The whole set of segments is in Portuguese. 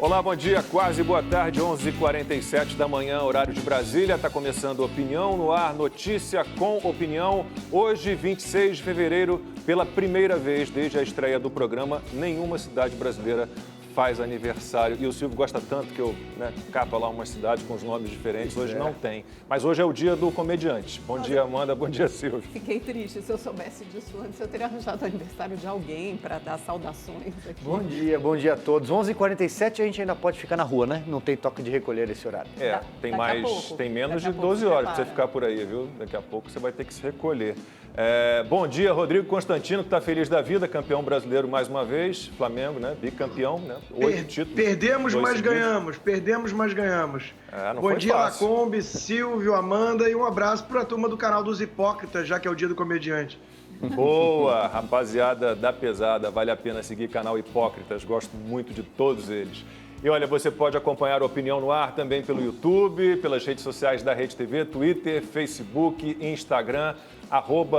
Olá, bom dia, quase boa tarde, 11h47 da manhã, horário de Brasília. Está começando Opinião no Ar, notícia com opinião. Hoje, 26 de fevereiro, pela primeira vez desde a estreia do programa, nenhuma cidade brasileira faz aniversário. E o Silvio gosta tanto que eu capa lá umas cidades com os nomes diferentes. Hoje não tem. Mas hoje é o dia do comediante. Bom dia, Amanda. Bom dia, Silvio. Fiquei triste. Se eu soubesse disso antes, eu teria arranjado o aniversário de alguém para dar saudações aqui. Bom dia a todos. 11h47 a gente ainda pode ficar na rua, né? Não tem toque de recolher esse horário. Tem menos de 12 horas para você ficar por aí, viu? Daqui a pouco você vai ter que se recolher. Bom dia, Rodrigo Constantino, que está feliz da vida, campeão brasileiro mais uma vez, Flamengo, né? Bicampeão, né? 8 títulos. Perdemos, mas ganhamos. Perdemos, mas ganhamos. Bom dia, fácil. Lacombe, Silvio, Amanda, e um abraço para a turma do canal dos Hipócritas, já que é o dia do comediante. Boa, rapaziada da pesada, vale a pena seguir canal Hipócritas, gosto muito de todos eles. E olha, você pode acompanhar a Opinião no Ar também pelo YouTube, pelas redes sociais da Rede TV, Twitter, Facebook, Instagram,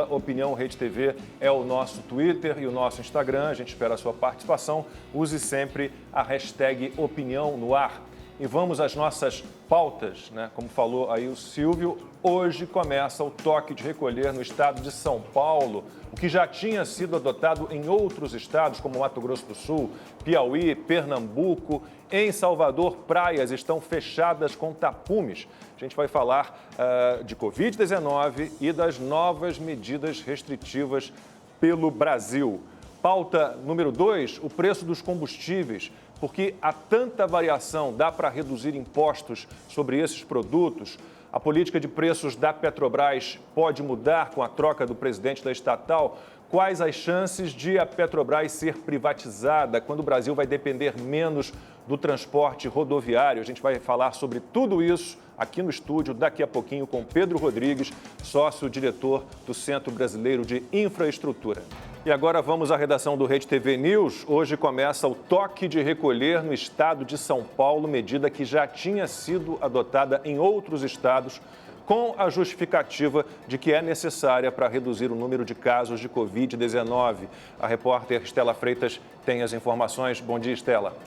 @Opinião Rede TV é o nosso Twitter e o nosso Instagram. A gente espera a sua participação. Use sempre a hashtag Opinião no Ar. E vamos às nossas pautas, né? Como falou aí o Silvio, hoje começa o toque de recolher no estado de São Paulo, o que já tinha sido adotado em outros estados, como Mato Grosso do Sul, Piauí, Pernambuco. Em Salvador, praias estão fechadas com tapumes. A gente vai falar de Covid-19 e das novas medidas restritivas pelo Brasil. Pauta número 2, o preço dos combustíveis. Porque há tanta variação, dá para reduzir impostos sobre esses produtos? A política de preços da Petrobras pode mudar com a troca do presidente da estatal? Quais as chances de a Petrobras ser privatizada quando o Brasil vai depender menos do transporte rodoviário? A gente vai falar sobre tudo isso aqui no estúdio daqui a pouquinho com Pedro Rodrigues, sócio-diretor do Centro Brasileiro de Infraestrutura. E agora vamos à redação do Rede TV News. Hoje começa o toque de recolher no estado de São Paulo, medida que já tinha sido adotada em outros estados, com a justificativa de que é necessária para reduzir o número de casos de Covid-19. A repórter Estela Freitas tem as informações. Bom dia, Estela.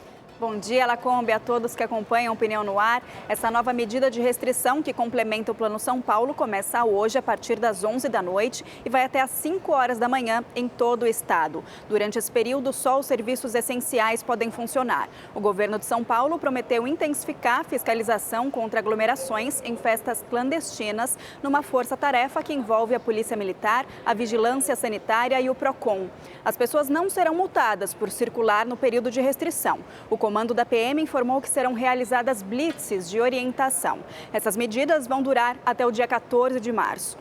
Bom dia, Lacombe, a todos que acompanham a Opinião no Ar. Essa nova medida de restrição que complementa o Plano São Paulo começa hoje a partir das 11 da noite e vai até às 5 horas da manhã em todo o estado. Durante esse período, só os serviços essenciais podem funcionar. O governo de São Paulo prometeu intensificar a fiscalização contra aglomerações em festas clandestinas numa força-tarefa que envolve a Polícia Militar, a Vigilância Sanitária e o PROCON. As pessoas não serão multadas por circular no período de restrição. O comando da PM informou que serão realizadas blitzes de orientação. Essas medidas vão durar até o dia 14 de março.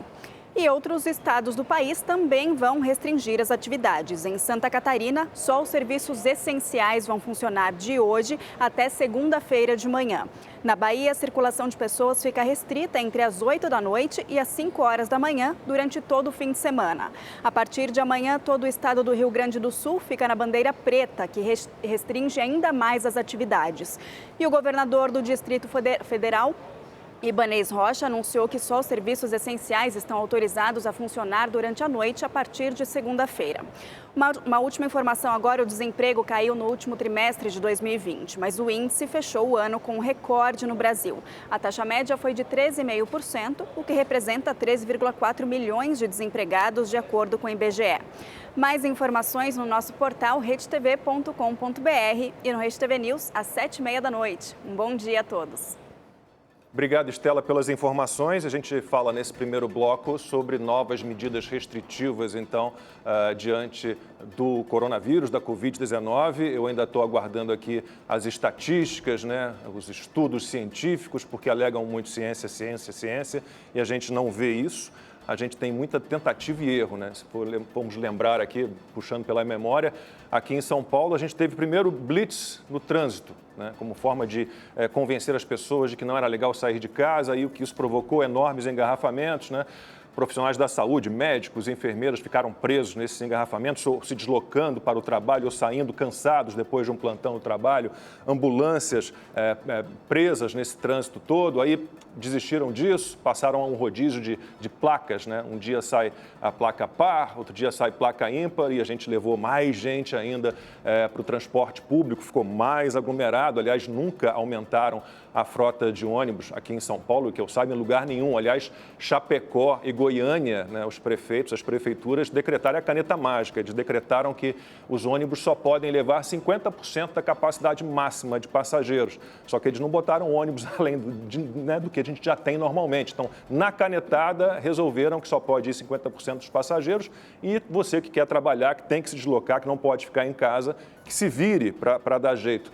E outros estados do país também vão restringir as atividades. Em Santa Catarina, só os serviços essenciais vão funcionar de hoje até segunda-feira de manhã. Na Bahia, a circulação de pessoas fica restrita entre as 8 da noite e as 5 horas da manhã durante todo o fim de semana. A partir de amanhã, todo o estado do Rio Grande do Sul fica na bandeira preta, que restringe ainda mais as atividades. E o governador do Distrito Federal, Ibanez Rocha, anunciou que só os serviços essenciais estão autorizados a funcionar durante a noite a partir de segunda-feira. Uma última informação agora, o desemprego caiu no último trimestre de 2020, mas o índice fechou o ano com um recorde no Brasil. A taxa média foi de 13,5%, o que representa 13,4 milhões de desempregados, de acordo com o IBGE. Mais informações no nosso portal redetv.com.br e no Rede TV News às 7h30 da noite. Um bom dia a todos. Obrigado, Estela, pelas informações. A gente fala nesse primeiro bloco sobre novas medidas restritivas, então, diante do coronavírus, da Covid-19. Eu ainda estou aguardando aqui as estatísticas, né, os estudos científicos, porque alegam muito ciência, ciência, ciência, e a gente não vê isso. A gente tem muita tentativa e erro, né? Se formos lembrar aqui, puxando pela memória, aqui em São Paulo a gente teve primeiro blitz no trânsito, né? Como forma de convencer as pessoas de que não era legal sair de casa, e o que isso provocou enormes engarrafamentos, né? profissionais da saúde, médicos, enfermeiras ficaram presos nesses engarrafamentos, ou se deslocando para o trabalho ou saindo cansados depois de um plantão no trabalho, ambulâncias presas nesse trânsito todo, aí desistiram disso, passaram a um rodízio de placas, né? Um dia sai a placa par, outro dia sai placa ímpar e a gente levou mais gente ainda para o transporte público, ficou mais aglomerado, aliás, nunca aumentaram a frota de ônibus aqui em São Paulo, que eu saiba em lugar nenhum. Aliás, Chapecó e Goiânia, né, os prefeitos, as prefeituras decretaram a caneta mágica, eles decretaram que os ônibus só podem levar 50% da capacidade máxima de passageiros, só que eles não botaram ônibus além do que a gente já tem normalmente. Então, na canetada, resolveram que só pode ir 50% dos passageiros e você que quer trabalhar, que tem que se deslocar, que não pode ficar em casa, que se vire para dar jeito.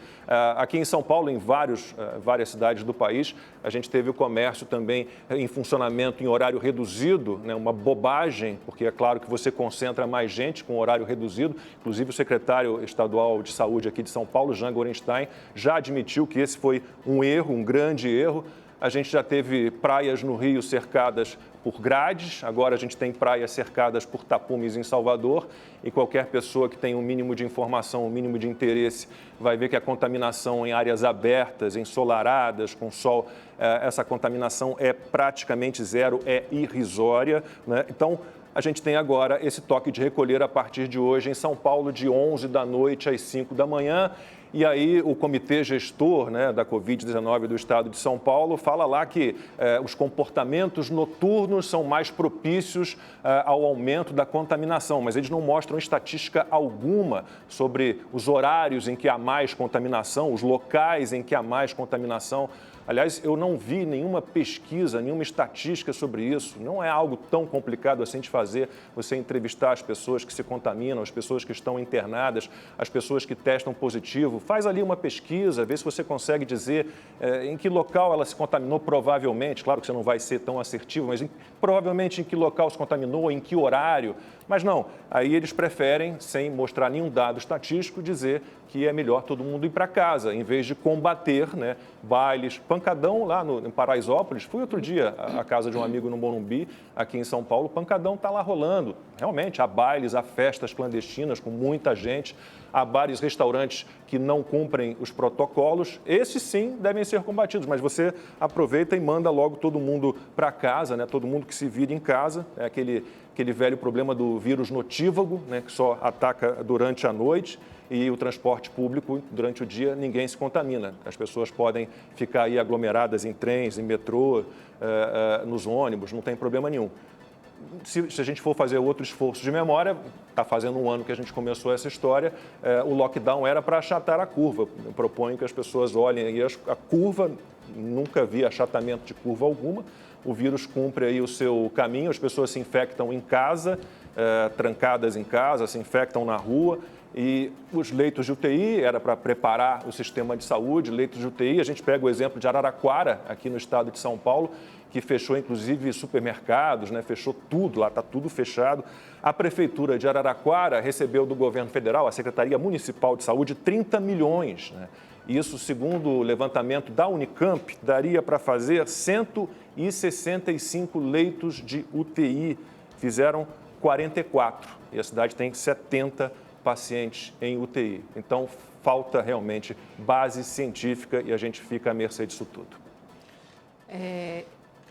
Aqui em São Paulo, em várias cidades do país, a gente teve o comércio também em funcionamento em horário reduzido, né? Uma bobagem, porque é claro que você concentra mais gente com horário reduzido. Inclusive, o secretário estadual de saúde aqui de São Paulo, Jean Gorenstein, já admitiu que esse foi um erro, um grande erro. A gente já teve praias no Rio cercadas por grades, agora a gente tem praias cercadas por tapumes em Salvador e qualquer pessoa que tenha um mínimo de informação, um mínimo de interesse, vai ver que a contaminação em áreas abertas, ensolaradas, com sol, essa contaminação é praticamente zero, é irrisória, né? Então, a gente tem agora esse toque de recolher a partir de hoje em São Paulo, de 11 da noite às 5 da manhã. E aí o comitê gestor, né, da Covid-19 do estado de São Paulo fala lá que os comportamentos noturnos são mais propícios ao aumento da contaminação, mas eles não mostram estatística alguma sobre os horários em que há mais contaminação, os locais em que há mais contaminação. Aliás, eu não vi nenhuma pesquisa, nenhuma estatística sobre isso. Não é algo tão complicado assim de fazer, você entrevistar as pessoas que se contaminam, as pessoas que estão internadas, as pessoas que testam positivo. Faz ali uma pesquisa, vê se você consegue dizer em que local ela se contaminou provavelmente. Claro que você não vai ser tão assertivo, mas provavelmente em que local se contaminou, em que horário. Mas não, aí eles preferem, sem mostrar nenhum dado estatístico, dizer que é melhor todo mundo ir para casa, em vez de combater, né, bailes, pancadão lá em Paraisópolis. Fui outro dia à casa de um amigo no Morumbi, aqui em São Paulo, pancadão está lá rolando. Realmente, há bailes, há festas clandestinas com muita gente, há bares, restaurantes que não cumprem os protocolos. Esses sim devem ser combatidos, mas você aproveita e manda logo todo mundo para casa, né? Todo mundo que se vire em casa. É aquele velho problema do vírus notívago, né? Que só ataca durante a noite. E o transporte público, durante o dia, ninguém se contamina. As pessoas podem ficar aí aglomeradas em trens, em metrô, nos ônibus, não tem problema nenhum. Se a gente for fazer outro esforço de memória, está fazendo um ano que a gente começou essa história, o lockdown era para achatar a curva. Eu proponho que as pessoas olhem aí a curva, nunca vi achatamento de curva alguma. O vírus cumpre aí o seu caminho, as pessoas se infectam em casa, trancadas em casa, se infectam na rua. E os leitos de UTI era para preparar o sistema de saúde, leitos de UTI. A gente pega o exemplo de Araraquara, aqui no estado de São Paulo, que fechou inclusive supermercados, né? Fechou tudo, lá está tudo fechado. A Prefeitura de Araraquara recebeu do governo federal, a Secretaria Municipal de Saúde, 30 milhões. Né? Isso, segundo o levantamento da Unicamp, daria para fazer 165 leitos de UTI. Fizeram 44 e a cidade tem 70 pacientes em UTI. Então, falta realmente base científica e a gente fica à mercê disso tudo.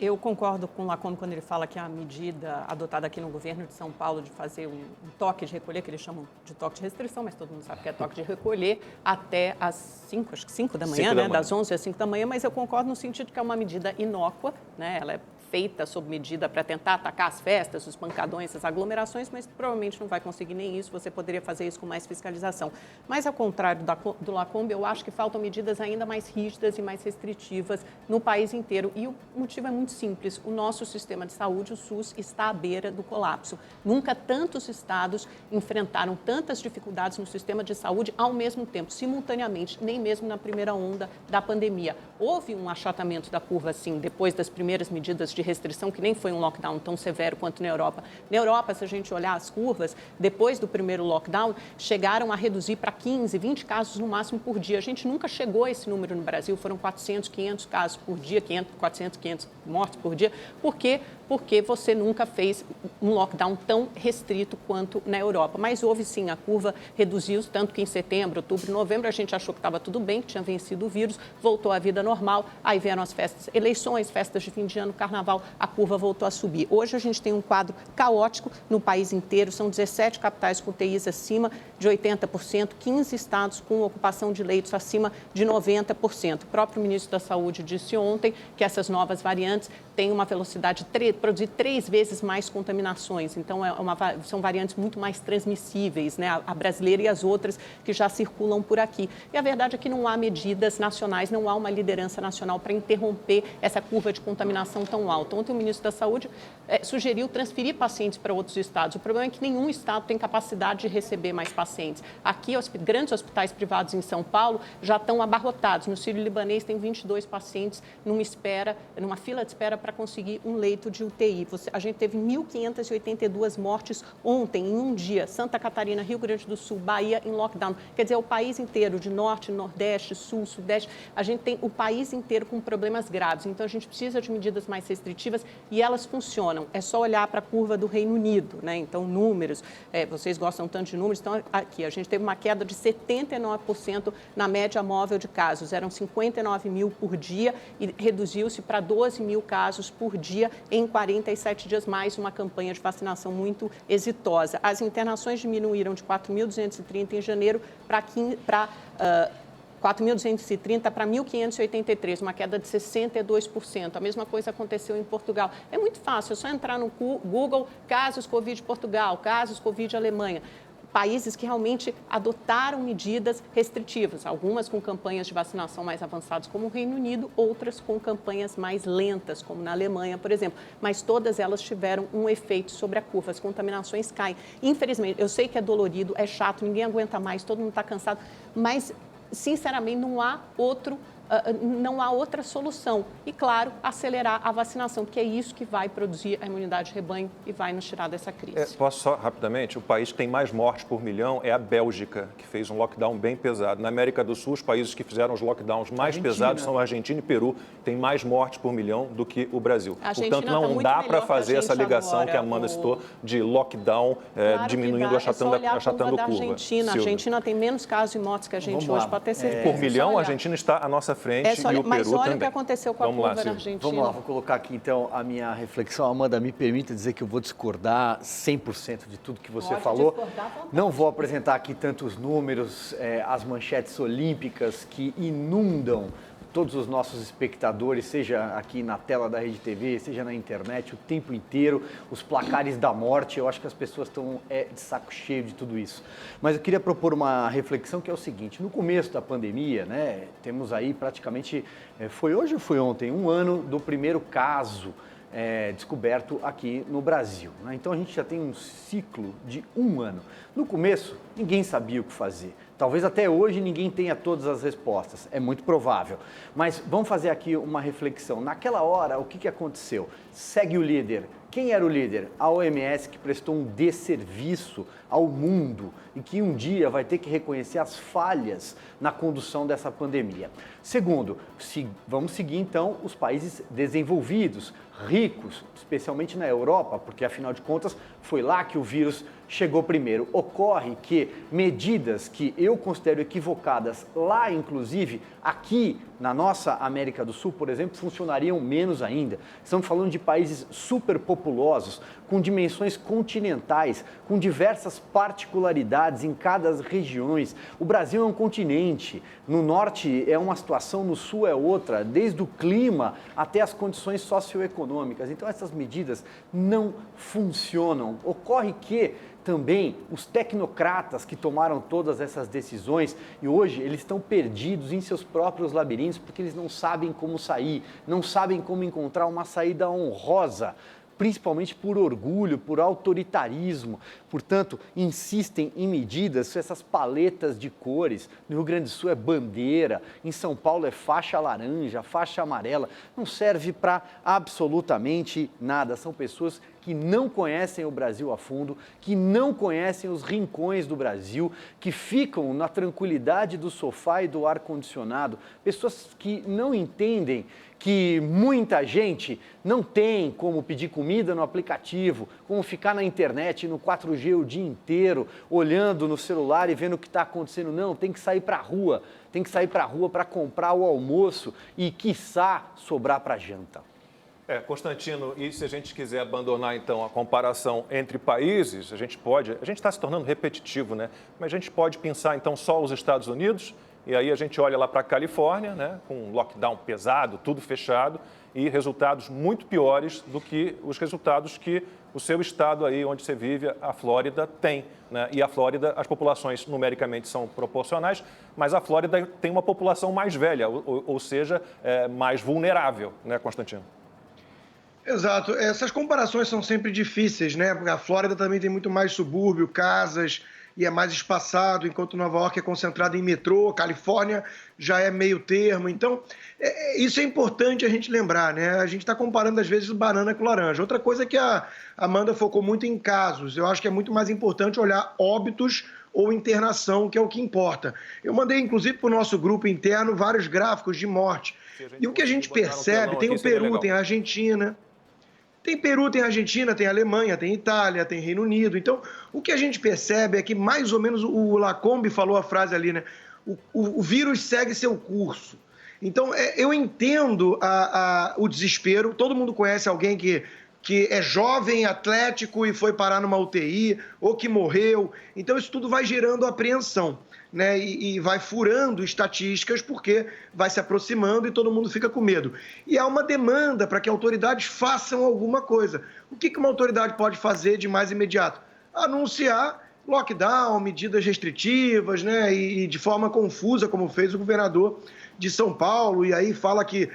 Eu concordo com o Lacombe quando ele fala que a medida adotada aqui no governo de São Paulo de fazer um toque de recolher, que eles chamam de toque de restrição, mas todo mundo sabe que é toque de recolher, até às 5 da manhã, né? Das 11 às 5 da manhã, mas eu concordo no sentido que é uma medida inócua, né? Ela é feita sob medida para tentar atacar as festas, os pancadões, as aglomerações, mas provavelmente não vai conseguir nem isso, você poderia fazer isso com mais fiscalização. Mas, ao contrário do Lacombe, eu acho que faltam medidas ainda mais rígidas e mais restritivas no país inteiro. E o motivo é muito simples, o nosso sistema de saúde, o SUS, está à beira do colapso. Nunca tantos estados enfrentaram tantas dificuldades no sistema de saúde ao mesmo tempo, simultaneamente, nem mesmo na primeira onda da pandemia. Houve um achatamento da curva, sim, depois das primeiras medidas de de restrição, que nem foi um lockdown tão severo quanto na Europa. Na Europa, se a gente olhar as curvas, depois do primeiro lockdown, chegaram a reduzir para 15, 20 casos no máximo por dia. A gente nunca chegou a esse número no Brasil, foram 400, 500 casos por dia, 400, 500 mortes por dia. Por quê? Porque você nunca fez um lockdown tão restrito quanto na Europa. Mas houve sim, a curva reduziu, tanto que em setembro, outubro, novembro, a gente achou que estava tudo bem, que tinha vencido o vírus, voltou à vida normal, aí vieram as festas, eleições, festas de fim de ano, carnaval, a curva voltou a subir. Hoje a gente tem um quadro caótico no país inteiro, são 17 capitais com UTIs acima de 80%, 15 estados com ocupação de leitos acima de 90%. O próprio ministro da Saúde disse ontem que essas novas variantes têm uma velocidade de produzir 3 vezes mais contaminações. Então, são variantes muito mais transmissíveis, né? A brasileira e as outras que já circulam por aqui. E a verdade é que não há medidas nacionais, não há uma liderança nacional para interromper essa curva de contaminação tão alta. Ontem, o ministro da Saúde sugeriu transferir pacientes para outros estados. O problema é que nenhum estado tem capacidade de receber mais pacientes. Aqui, grandes hospitais privados em São Paulo já estão abarrotados. No Sírio-Libanês, tem 22 pacientes numa fila de espera para conseguir um leito de UTI. A gente teve 1.582 mortes ontem, em um dia. Santa Catarina, Rio Grande do Sul, Bahia em lockdown. Quer dizer, o país inteiro, de norte, nordeste, sul, sudeste, a gente tem o país inteiro com problemas graves. Então, a gente precisa de medidas mais restritivas e elas funcionam. É só olhar para a curva do Reino Unido, né? Então, números, vocês gostam tanto de números, então aqui a gente teve uma queda de 79% na média móvel de casos. Eram 59 mil por dia e reduziu-se para 12 mil casos por dia em 47 dias, mais uma campanha de vacinação muito exitosa. As internações diminuíram de 4.230 em janeiro para 4.230 para 1.583, uma queda de 62%. A mesma coisa aconteceu em Portugal. É muito fácil, é só entrar no Google, casos Covid Portugal, casos Covid Alemanha. Países que realmente adotaram medidas restritivas, algumas com campanhas de vacinação mais avançadas, como o Reino Unido, outras com campanhas mais lentas, como na Alemanha, por exemplo. Mas todas elas tiveram um efeito sobre a curva, as contaminações caem. Infelizmente, eu sei que é dolorido, é chato, ninguém aguenta mais, todo mundo está cansado, mas, sinceramente, não há outra solução. E, claro, acelerar a vacinação, porque é isso que vai produzir a imunidade de rebanho e vai nos tirar dessa crise. Posso só, rapidamente, o país que tem mais mortes por milhão é a Bélgica, que fez um lockdown bem pesado. Na América do Sul, os países que fizeram os lockdowns mais pesados são a Argentina e Peru, tem mais mortes por milhão do que o Brasil. Portanto, não dá para fazer essa ligação que a Amanda citou de lockdown diminuindo, achatando a curva. A Argentina tem menos casos e mortes que a gente hoje, pode ter certeza. Por milhão, a Argentina está à nossa frente e o Peru mas olha também. o que aconteceu com a curva na Argentina. Vamos lá, vou colocar aqui então a minha reflexão. Amanda, me permita dizer que eu vou discordar 100% de tudo que você falou. Não vou apresentar aqui tantos números, as manchetes olímpicas que inundam todos os nossos espectadores, seja aqui na tela da Rede TV, seja na internet, o tempo inteiro, os placares da morte. Eu acho que as pessoas estão de saco cheio de tudo isso. Mas eu queria propor uma reflexão que é o seguinte: no começo da pandemia, né, temos aí praticamente, foi hoje ou foi ontem, 1 ano do primeiro caso descoberto aqui no Brasil, né? Então a gente já tem um ciclo de 1 ano. No começo, ninguém sabia o que fazer. Talvez até hoje ninguém tenha todas as respostas, é muito provável. Mas vamos fazer aqui uma reflexão. Naquela hora, o que aconteceu? Segue o líder. Quem era o líder? A OMS, que prestou um desserviço ao mundo e que um dia vai ter que reconhecer as falhas na condução dessa pandemia. Segundo, vamos seguir então os países desenvolvidos, ricos, especialmente na Europa, porque afinal de contas foi lá que o vírus chegou primeiro. Ocorre que medidas que eu considero equivocadas lá, inclusive aqui na nossa América do Sul, por exemplo, funcionariam menos ainda. Estamos falando de países superpopulosos, com dimensões continentais, com diversas particularidades em cada região. O Brasil é um continente, no norte é uma situação, no sul é outra, desde o clima até as condições socioeconômicas. Então essas medidas não funcionam. Ocorre que também os tecnocratas que tomaram todas essas decisões e hoje eles estão perdidos em seus próprios labirintos porque eles não sabem como sair, não sabem como encontrar uma saída honrosa principalmente por orgulho, por autoritarismo. Portanto, insistem em medidas, essas paletas de cores. No Rio Grande do Sul é bandeira, em São Paulo é faixa laranja, faixa amarela. Não serve para absolutamente nada. São pessoas que não conhecem o Brasil a fundo, que não conhecem os rincões do Brasil, que ficam na tranquilidade do sofá e do ar-condicionado. Pessoas que não entendem que muita gente não tem como pedir comida no aplicativo, como ficar na internet, no 4G o dia inteiro, olhando no celular e vendo o que está acontecendo. Não, tem que sair para a rua, para comprar o almoço e, quiçá, sobrar para a janta. Constantino, e se a gente quiser abandonar, então, a comparação entre países, a gente está se tornando repetitivo, né? Mas a gente pode pensar, então, só os Estados Unidos, e aí a gente olha lá para a Califórnia, né? Com um lockdown pesado, tudo fechado, e resultados muito piores do que os resultados que o seu estado aí, onde você vive, a Flórida, tem, né? E a Flórida, as populações numericamente são proporcionais, mas a Flórida tem uma população mais velha, ou seja, mais vulnerável, né, Constantino? Exato. Essas comparações são sempre difíceis, né? Porque a Flórida também tem muito mais subúrbio, casas, e é mais espaçado, enquanto Nova York é concentrada em metrô, Califórnia já é meio termo. Então, isso é importante a gente lembrar, né? A gente está comparando, às vezes, banana com laranja. Outra coisa é que a Amanda focou muito em casos. Eu acho que é muito mais importante olhar óbitos ou internação, que é o que importa. Eu mandei, inclusive, para o nosso grupo interno vários gráficos de morte. E o que a gente percebe, tem o Peru, tem a Argentina... Tem Peru, tem Argentina, tem Alemanha, tem Itália, tem Reino Unido. Então, o que a gente percebe é que, mais ou menos, o Lacombe falou a frase ali, né? O vírus segue seu curso. Então, eu entendo o desespero. Todo mundo conhece alguém que é jovem, atlético e foi parar numa UTI, ou que morreu. Então, isso tudo vai gerando apreensão, né? E vai furando estatísticas, porque vai se aproximando e todo mundo fica com medo. E há uma demanda para que autoridades façam alguma coisa. O que uma autoridade pode fazer de mais imediato? Anunciar lockdown, medidas restritivas, né? E de forma confusa, como fez o governador de São Paulo, e aí fala que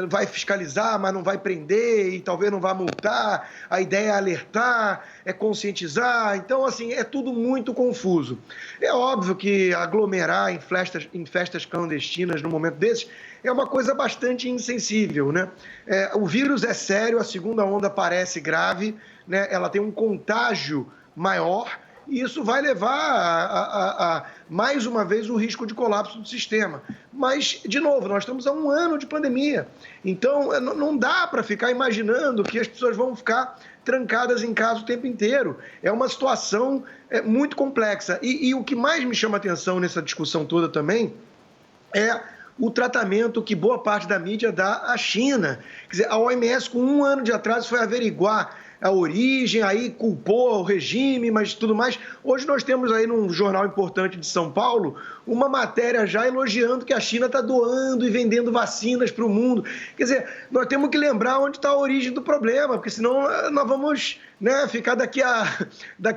vai fiscalizar, mas não vai prender e talvez não vá multar. A ideia é alertar, é conscientizar. Então, assim, é tudo muito confuso. É óbvio que aglomerar em festas clandestinas no momento desses é uma coisa bastante insensível, né? O vírus é sério, a segunda onda parece grave, né? Ela tem um contágio maior, e isso vai levar a mais uma vez, o risco de colapso do sistema. Mas, de novo, nós estamos há 1 ano de pandemia. Então, não dá para ficar imaginando que as pessoas vão ficar trancadas em casa o tempo inteiro. É uma situação muito complexa. E o que mais me chama a atenção nessa discussão toda também é o tratamento que boa parte da mídia dá à China. Quer dizer, a OMS, com 1 ano de atraso, foi averiguar a origem, aí culpou o regime, mas tudo mais. Hoje nós temos aí num jornal importante de São Paulo uma matéria já elogiando que a China está doando e vendendo vacinas para o mundo. Quer dizer, nós temos que lembrar onde está a origem do problema, porque senão nós vamos, né, ficar daqui a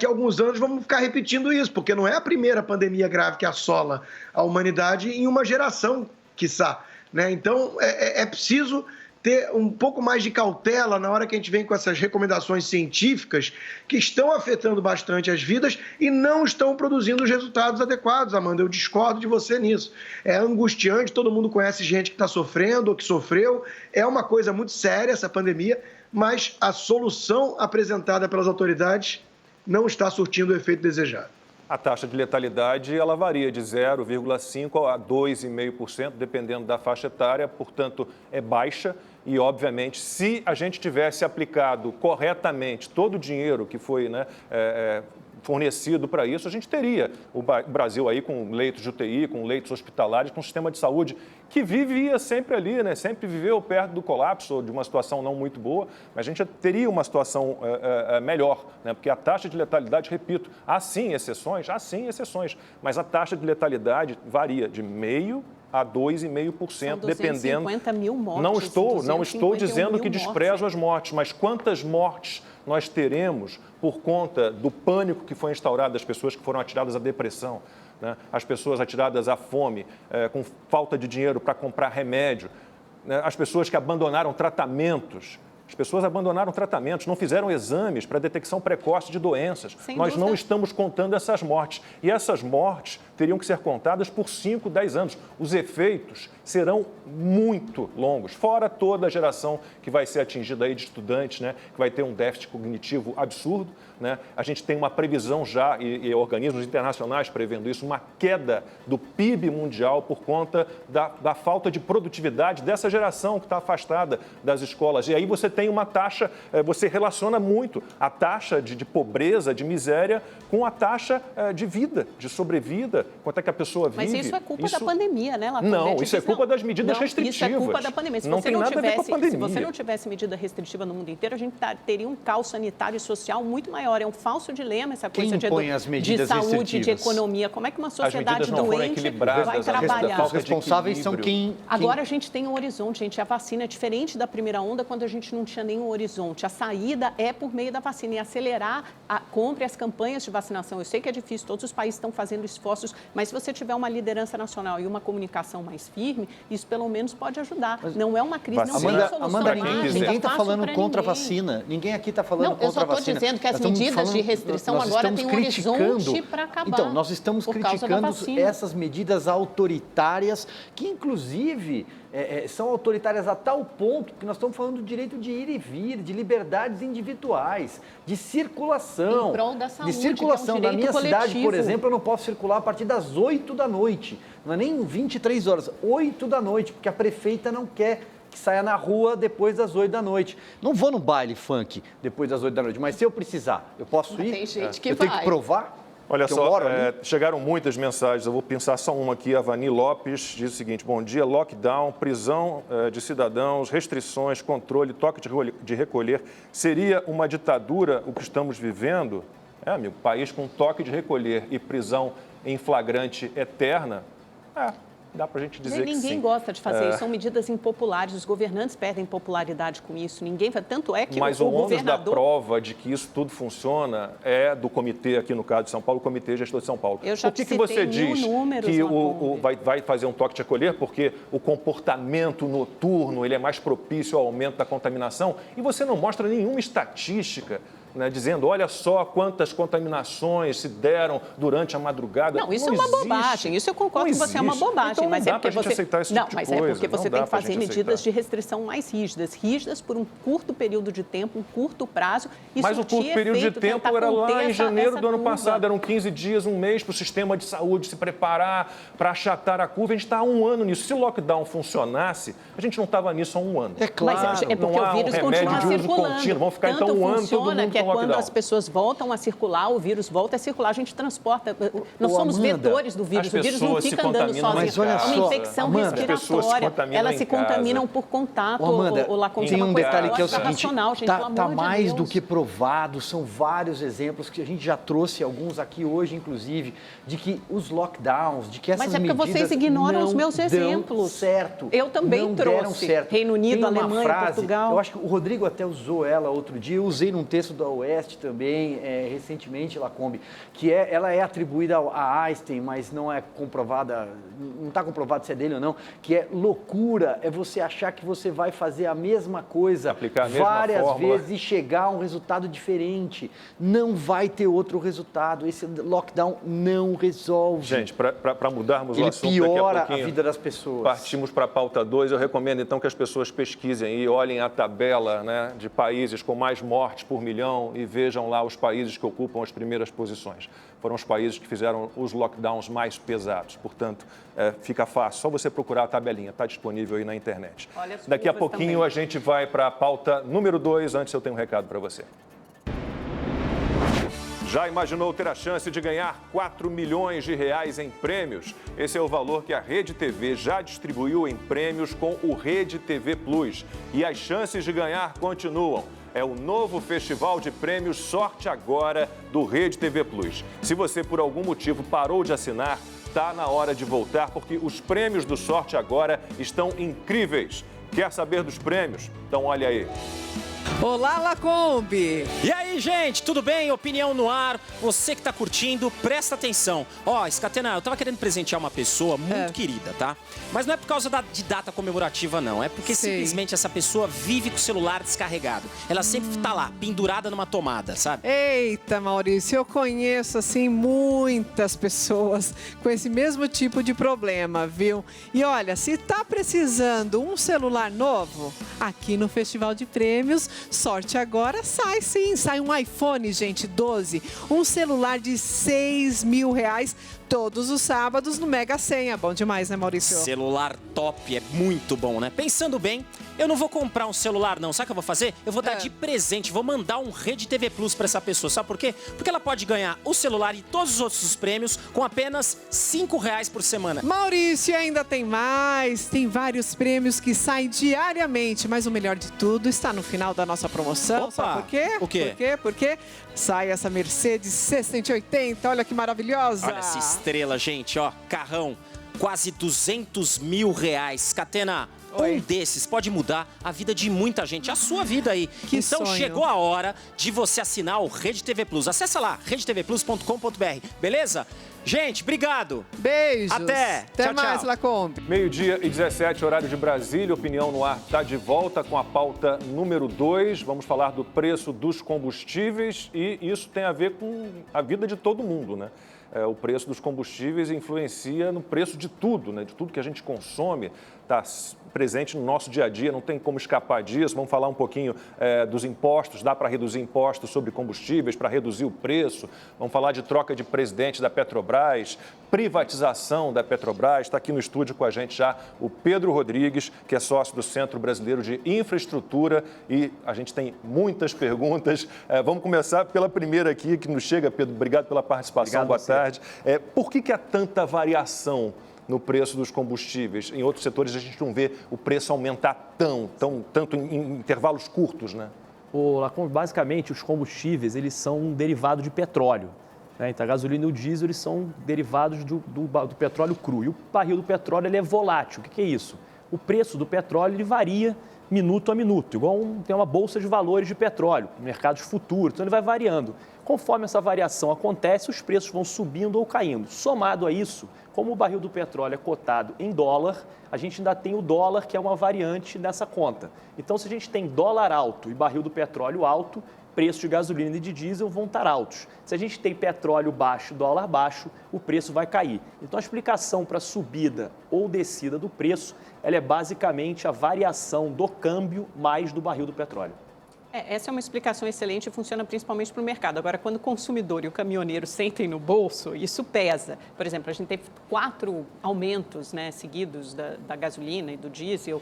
alguns anos, vamos ficar repetindo isso, porque não é a primeira pandemia grave que assola a humanidade em uma geração, quiçá, né? Então, é preciso ter um pouco mais de cautela na hora que a gente vem com essas recomendações científicas que estão afetando bastante as vidas e não estão produzindo os resultados adequados, Amanda. Eu discordo de você nisso. É angustiante, todo mundo conhece gente que está sofrendo ou que sofreu. É uma coisa muito séria essa pandemia, mas a solução apresentada pelas autoridades não está surtindo o efeito desejado. A taxa de letalidade ela varia de 0,5% a 2,5%, dependendo da faixa etária, portanto, é baixa. E, obviamente, se a gente tivesse aplicado corretamente todo o dinheiro que foi, né, fornecido para isso, a gente teria o Brasil aí com leitos de UTI, com leitos hospitalares, com um sistema de saúde que vivia sempre ali, né? Sempre viveu perto do colapso ou de uma situação não muito boa, mas a gente teria uma situação melhor, né? Porque a taxa de letalidade, repito, há sim exceções, mas a taxa de letalidade varia de 0,5% a 2,5%, dependendo. 250 mil mortes. Não estou dizendo que desprezo as mortes, mas quantas mortes nós teremos por conta do pânico que foi instaurado das pessoas que foram atiradas à depressão, né? As pessoas atiradas à fome, com falta de dinheiro para comprar remédio, né? As pessoas que abandonaram tratamentos As pessoas abandonaram tratamentos, não fizeram exames para detecção precoce de doenças. Nós não estamos contando essas mortes. E essas mortes teriam que ser contadas por 5, 10 anos. Os efeitos serão muito longos, fora toda a geração que vai ser atingida aí de estudantes, né, que vai ter um déficit cognitivo absurdo, né? A gente tem uma previsão já, e organismos internacionais prevendo isso, uma queda do PIB mundial por conta da falta de produtividade dessa geração que está afastada das escolas. E aí você tem uma taxa, você relaciona muito a taxa de pobreza, de miséria, com a taxa de vida, de sobrevida, quanto é que a pessoa vive. Mas isso é culpa da pandemia, né, Lacombe? Não, isso é culpa das medidas restritivas. Isso é culpa da pandemia. Se você não tivesse medida restritiva no mundo inteiro, a gente teria um caos sanitário e social muito maior. É um falso dilema essa coisa de saúde, de economia. Como é que uma sociedade doente vai trabalhar? Os responsáveis são quem... Agora a gente tem um horizonte, gente. A vacina é diferente da primeira onda, quando a gente não tinha nenhum horizonte. A saída é por meio da vacina e acelerar a compra e as campanhas de vacinação. Eu sei que é difícil, todos os países estão fazendo esforços, mas se você tiver uma liderança nacional e uma comunicação mais firme, isso pelo menos pode ajudar. Mas não é uma crise, não tem solução. Amanda, ninguém está falando contra a vacina. Ninguém aqui está falando contra a vacina. Eu só estou dizendo que as medidas de restrição agora têm um horizonte para acabar. Então, nós estamos criticando essas medidas autoritárias, que inclusive são autoritárias a tal ponto que nós estamos falando do direito de ir e vir, de liberdades individuais, de circulação. Em prol da saúde, de circulação. Que é um direito Na minha coletivo. cidade, por exemplo, eu não posso circular a partir das 8 da noite. Não é nem 23 horas, 8 da noite, porque a prefeita não quer que saia na rua depois das 8 da noite. Não vou no baile funk depois das 8 da noite, mas se eu precisar, eu posso ir? Tem gente que eu tenho que provar? Olha só, chegaram muitas mensagens, eu vou pensar só uma aqui. A Vani Lopes diz o seguinte: bom dia, lockdown, prisão de cidadãos, restrições, controle, toque de recolher. Seria uma ditadura o que estamos vivendo? Amigo, país com toque de recolher e prisão em flagrante eterna? Dá para a gente dizer que sim. Ninguém gosta de fazer isso, são medidas impopulares, os governantes perdem popularidade com isso, ninguém faz, tanto é que Mas o ônus da prova de que isso tudo funciona é do comitê, aqui no caso de São Paulo, o Comitê Gestor de São Paulo. Eu já Por que você diz que vai fazer um toque de recolher? Porque o comportamento noturno ele é mais propício ao aumento da contaminação e você não mostra nenhuma estatística, né, dizendo, olha só quantas contaminações se deram durante a madrugada. Não, isso é uma bobagem. Isso eu concordo com você, é uma bobagem. Então, mas é porque você aceitar esse tipo de coisa. é porque você tem que fazer medidas de restrição mais rígidas por um curto período de tempo, um curto prazo. Isso mas o curto período de tempo era lá em janeiro do ano passado, eram 15 dias, um mês para o sistema de saúde se preparar para achatar a curva. A gente está há um ano nisso. Se o lockdown funcionasse, a gente não estava nisso há um ano. É claro. Mas é porque o vírus continua circulando. Vamos ficar então um ano todo mundo quando as pessoas voltam a circular, o vírus volta a circular, a gente transporta. Nós somos vetores do vírus. O vírus não fica andando sozinho. Mas olha só, é uma infecção respiratória. Elas se contaminam por contato. Amanda, tem um detalhe que é o seguinte, está mais do que provado, são vários exemplos que a gente já trouxe, alguns aqui hoje, inclusive, de que os lockdowns, de que essas medidas Mas é porque vocês ignoram os meus exemplos. Certo. Eu também trouxe. Reino Unido, Alemanha, Portugal. Eu acho que o Rodrigo até usou ela outro dia, eu usei num texto da Oeste também, recentemente, Lacombe, que ela é atribuída a Einstein, mas não é comprovada, não está comprovado se é dele ou não, que é loucura, é você achar que você vai fazer a mesma coisa várias vezes e chegar a um resultado diferente. Não vai ter outro resultado. Esse lockdown não resolve. Gente, para mudarmos o assunto piora daqui a pouquinho, a vida das pessoas. Partimos para a pauta 2. Eu recomendo então que as pessoas pesquisem e olhem a tabela, né, de países com mais mortes por milhão e vejam lá os países que ocupam as primeiras posições. Foram os países que fizeram os lockdowns mais pesados. Portanto, fica fácil. Só você procurar a tabelinha. Está disponível aí na internet. Daqui a pouquinho também. A gente vai para a pauta número 2. Antes eu tenho um recado para você. Já imaginou ter a chance de ganhar R$4 milhões em prêmios? Esse é o valor que a Rede TV já distribuiu em prêmios com o Rede TV Plus. E as chances de ganhar continuam. É o novo Festival de Prêmios Sorte Agora do Rede TV Plus. Se você, por algum motivo, parou de assinar, está na hora de voltar, porque os prêmios do Sorte Agora estão incríveis. Quer saber dos prêmios? Então olha aí. Olá, Lacombe! E aí, aí, gente, tudo bem? Opinião no ar. Você que tá curtindo, presta atenção. Ó, Scatena, eu tava querendo presentear uma pessoa muito querida, tá? Mas não é por causa de data comemorativa, não. É porque simplesmente essa pessoa vive com o celular descarregado. Ela sempre tá lá, pendurada numa tomada, sabe? Eita, Maurício, eu conheço, assim, muitas pessoas com esse mesmo tipo de problema, viu? E olha, se tá precisando um celular novo, aqui no Festival de Prêmios, sorte agora sai sim, sai um iPhone, gente, 12, um celular de R$6.000 todos os sábados no Mega Senha. Bom demais, né, Maurício? Celular top, é muito bom, né? Pensando bem, eu não vou comprar um celular, não. Sabe o que eu vou fazer? Eu vou dar de presente, vou mandar um Rede TV Plus pra essa pessoa. Sabe por quê? Porque ela pode ganhar o celular e todos os outros prêmios com apenas R$5 por semana. Maurício, ainda tem mais. Tem vários prêmios que saem diariamente, mas o melhor de tudo está no final da nossa promoção. Opa! Sabe por quê? O quê? Por quê? Porque sai essa Mercedes C180. Olha que maravilhosa. Olha essa estrela, gente, ó. Carrão, quase R$200.000. Catena, um desses pode mudar a vida de muita gente, a sua vida aí. Que então sonho. chegou a hora de você assinar o Rede TV Plus. Acessa lá, redetvplus.com.br, beleza? Gente, obrigado. Beijos. Até. Até Tchau, mais, tchau. Lacombe. 12h17, horário de Brasília. Opinião no Ar está de volta com a pauta número 2. Vamos falar do preço dos combustíveis e isso tem a ver com a vida de todo mundo, né? O preço dos combustíveis influencia no preço de tudo, né? De tudo que a gente consome, está presente no nosso dia a dia, não tem como escapar disso. Vamos falar um pouquinho dos impostos, dá para reduzir impostos sobre combustíveis, para reduzir o preço. Vamos falar de troca de presidente da Petrobras, privatização da Petrobras. Está aqui no estúdio com a gente já o Pedro Rodrigues, que é sócio do Centro Brasileiro de Infraestrutura, e a gente tem muitas perguntas. Vamos começar pela primeira aqui, que nos chega. Pedro, obrigado pela participação, boa tarde. Por que há tanta variação no preço dos combustíveis? Em outros setores a gente não vê o preço aumentar tanto em intervalos curtos, né? Basicamente, os combustíveis, eles são um derivado de petróleo, né? Então, a gasolina e o diesel, eles são derivados do petróleo cru. E o barril do petróleo, ele é volátil. O que é isso? O preço do petróleo, ele varia minuto a minuto, igual tem uma bolsa de valores de petróleo, mercados futuros, então ele vai variando. Conforme essa variação acontece, os preços vão subindo ou caindo. Somado a isso, como o barril do petróleo é cotado em dólar, a gente ainda tem o dólar, que é uma variante nessa conta. Então, se a gente tem dólar alto e barril do petróleo alto, preços de gasolina e de diesel vão estar altos. Se a gente tem petróleo baixo, dólar baixo, o preço vai cair. Então, a explicação para a subida ou descida do preço, ela é basicamente a variação do câmbio mais do barril do petróleo. Essa é uma explicação excelente e funciona principalmente para o mercado. Agora, quando o consumidor e o caminhoneiro sentem no bolso, isso pesa. Por exemplo, a gente teve 4 aumentos, né, seguidos da gasolina e do diesel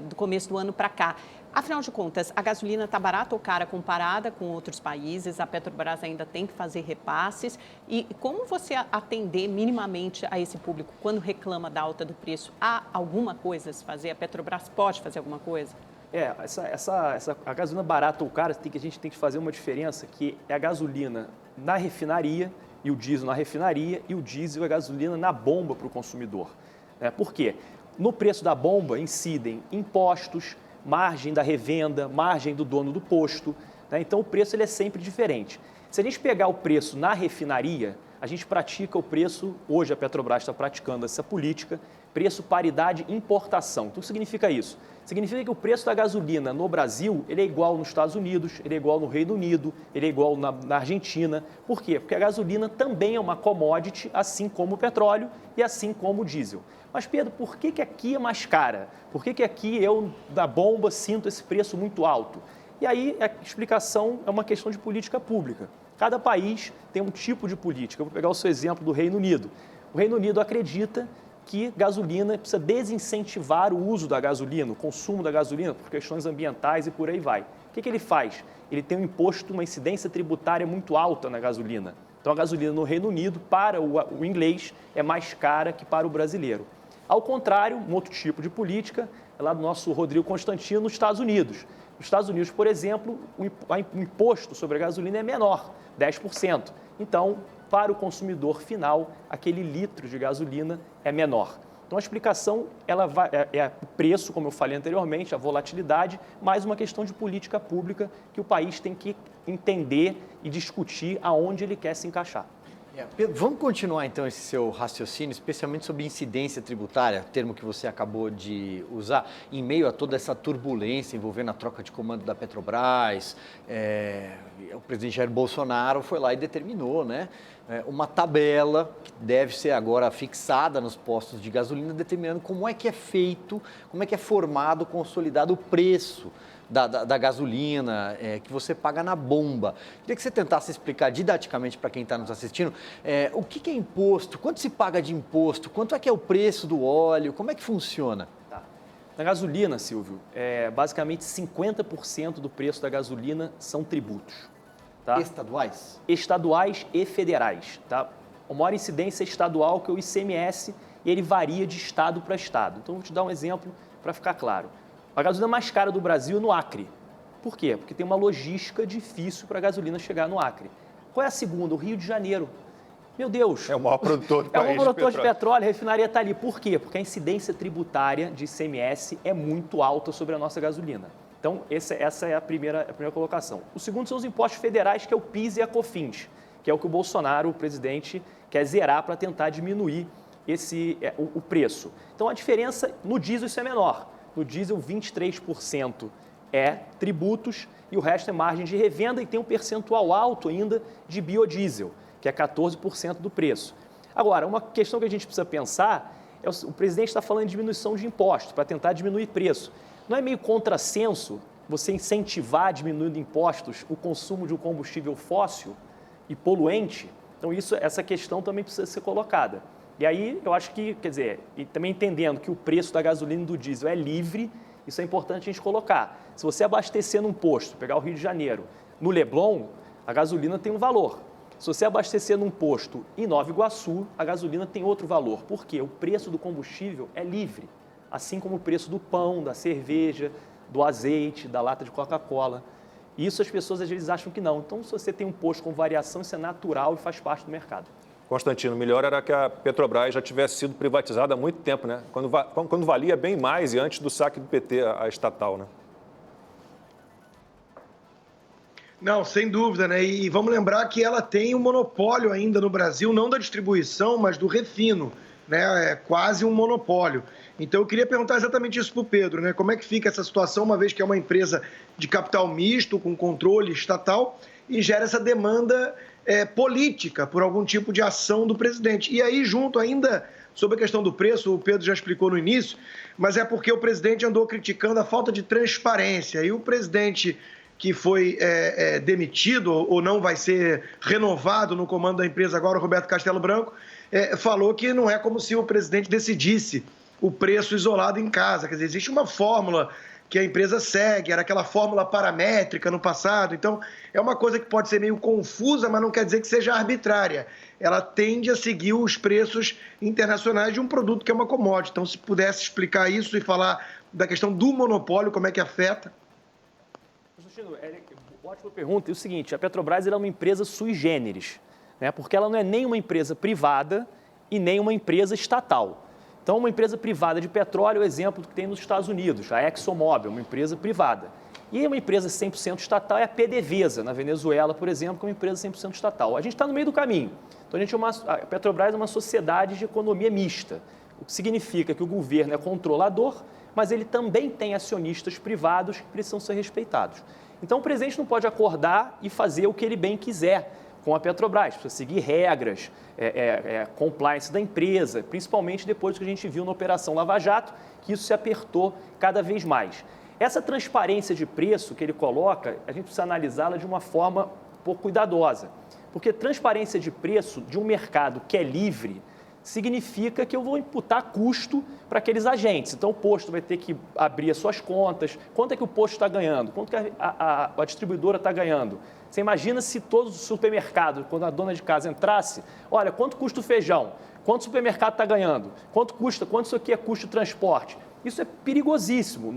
do começo do ano para cá. Afinal de contas, a gasolina está barata ou cara comparada com outros países? A Petrobras ainda tem que fazer repasses. E como você atender minimamente a esse público quando reclama da alta do preço? Há alguma coisa a se fazer? A Petrobras pode fazer alguma coisa? A gasolina barata ou cara, a gente tem que fazer uma diferença, que é a gasolina na refinaria e o diesel na refinaria e o diesel é a gasolina na bomba para o consumidor. Por quê? No preço da bomba incidem impostos, margem da revenda, margem do dono do posto, né? Então o preço ele é sempre diferente. Se a gente pegar o preço na refinaria, a gente pratica o preço, hoje a Petrobras está praticando essa política, preço paridade importação. Então o que significa isso? Significa que o preço da gasolina no Brasil, ele é igual nos Estados Unidos, ele é igual no Reino Unido, ele é igual na Argentina. Por quê? Porque a gasolina também é uma commodity, assim como o petróleo e assim como o diesel. Mas, Pedro, por que aqui é mais cara? Por que aqui eu, da bomba, sinto esse preço muito alto? E aí a explicação é uma questão de política pública. Cada país tem um tipo de política. Eu vou pegar o seu exemplo do Reino Unido. O Reino Unido acredita que gasolina precisa desincentivar o uso da gasolina, o consumo da gasolina, por questões ambientais e por aí vai. O que ele faz? Ele tem um imposto, uma incidência tributária muito alta na gasolina. Então, a gasolina no Reino Unido, para o inglês, é mais cara que para o brasileiro. Ao contrário, um outro tipo de política é lá do nosso Rodrigo Constantino, nos Estados Unidos. Nos Estados Unidos, por exemplo, o imposto sobre a gasolina é menor, 10%. Então, para o consumidor final, aquele litro de gasolina é menor. Então, a explicação é o preço, como eu falei anteriormente, a volatilidade, mais uma questão de política pública que o país tem que entender e discutir aonde ele quer se encaixar. Pedro, vamos continuar então esse seu raciocínio, especialmente sobre incidência tributária, termo que você acabou de usar, em meio a toda essa turbulência envolvendo a troca de comando da Petrobras. O presidente Jair Bolsonaro foi lá e determinou, né, uma tabela que deve ser agora fixada nos postos de gasolina, determinando como é que é feito, como é que é formado, consolidado o preço da gasolina que você paga na bomba. Queria que você tentasse explicar didaticamente para quem está nos assistindo o que é imposto, quanto se paga de imposto, quanto é que é o preço do óleo, como é que funciona? Tá. Na gasolina, Silvio, basicamente 50% do preço da gasolina são tributos. Tá? Estaduais? Estaduais e federais. Tá? A maior incidência estadual que é o ICMS e ele varia de estado para estado. Então, vou te dar um exemplo para ficar claro. A gasolina mais cara do Brasil é no Acre. Por quê? Porque tem uma logística difícil para a gasolina chegar no Acre. Qual é a segunda? O Rio de Janeiro. Meu Deus! É o maior produtor do país. É o maior produtor de petróleo, a refinaria está ali. Por quê? Porque a incidência tributária de ICMS é muito alta sobre a nossa gasolina. Então, essa é a primeira colocação. O segundo são os impostos federais, que é o PIS e a COFINS, que é o que o Bolsonaro, o presidente, quer zerar para tentar diminuir o preço. Então, a diferença no diesel isso é menor. No diesel, 23% é tributos e o resto é margem de revenda e tem um percentual alto ainda de biodiesel, que é 14% do preço. Agora, uma questão que a gente precisa pensar é o presidente está falando de diminuição de impostos para tentar diminuir preço. Não é meio contrassenso você incentivar, diminuindo impostos, o consumo de um combustível fóssil e poluente? Então, essa questão também precisa ser colocada. E aí, eu acho que, quer dizer, e também entendendo que o preço da gasolina e do diesel é livre, isso é importante a gente colocar. Se você abastecer num posto, pegar o Rio de Janeiro, no Leblon, a gasolina tem um valor. Se você abastecer num posto em Nova Iguaçu, a gasolina tem outro valor. Por quê? O preço do combustível é livre, assim como o preço do pão, da cerveja, do azeite, da lata de Coca-Cola. Isso as pessoas às vezes acham que não. Então, se você tem um posto com variação, isso é natural e faz parte do mercado. Constantino, melhor era que a Petrobras já tivesse sido privatizada há muito tempo, né? Quando valia bem mais e antes do saque do PT, a estatal, né? Não, sem dúvida, né? E vamos lembrar que ela tem um monopólio ainda no Brasil, não da distribuição, mas do refino, né? É quase um monopólio. Então, eu queria perguntar exatamente isso para o Pedro, né? Como é que fica essa situação, uma vez que é uma empresa de capital misto, com controle estatal, e gera essa demanda política por algum tipo de ação do presidente. E aí, junto ainda, sobre a questão do preço, o Pedro já explicou no início, mas é porque o presidente andou criticando a falta de transparência. E o presidente que foi demitido ou não vai ser renovado no comando da empresa agora, o Roberto Castelo Branco, falou que não é como se o presidente decidisse o preço isolado em casa. Quer dizer, existe uma fórmula que a empresa segue, era aquela fórmula paramétrica no passado. Então, é uma coisa que pode ser meio confusa, mas não quer dizer que seja arbitrária. Ela tende a seguir os preços internacionais de um produto que é uma commodity. Então, se pudesse explicar isso e falar da questão do monopólio, como é que afeta? Constantino, ótima pergunta. É o seguinte, a Petrobras é uma empresa sui generis, né? Porque ela não é nem uma empresa privada e nem uma empresa estatal. Então, uma empresa privada de petróleo é o exemplo que tem nos Estados Unidos, a ExxonMobil, uma empresa privada. E uma empresa 100% estatal é a PDVSA, na Venezuela, por exemplo, que é uma empresa 100% estatal. A gente está no meio do caminho. Então, a Petrobras é uma sociedade de economia mista, o que significa que o governo é controlador, mas ele também tem acionistas privados que precisam ser respeitados. Então, o presidente não pode acordar e fazer o que ele bem quiser com a Petrobras, precisa seguir regras, compliance da empresa, principalmente depois do que a gente viu na Operação Lava Jato, que isso se apertou cada vez mais. Essa transparência de preço que ele coloca, a gente precisa analisá-la de uma forma um pouco cuidadosa, porque transparência de preço de um mercado que é livre significa que eu vou imputar custo para aqueles agentes. Então, o posto vai ter que abrir as suas contas, quanto é que o posto está ganhando, quanto que a distribuidora está ganhando. Você imagina se todos os supermercados, quando a dona de casa entrasse, olha, quanto custa o feijão, quanto o supermercado está ganhando, quanto isso aqui é custo de transporte. Isso é perigosíssimo.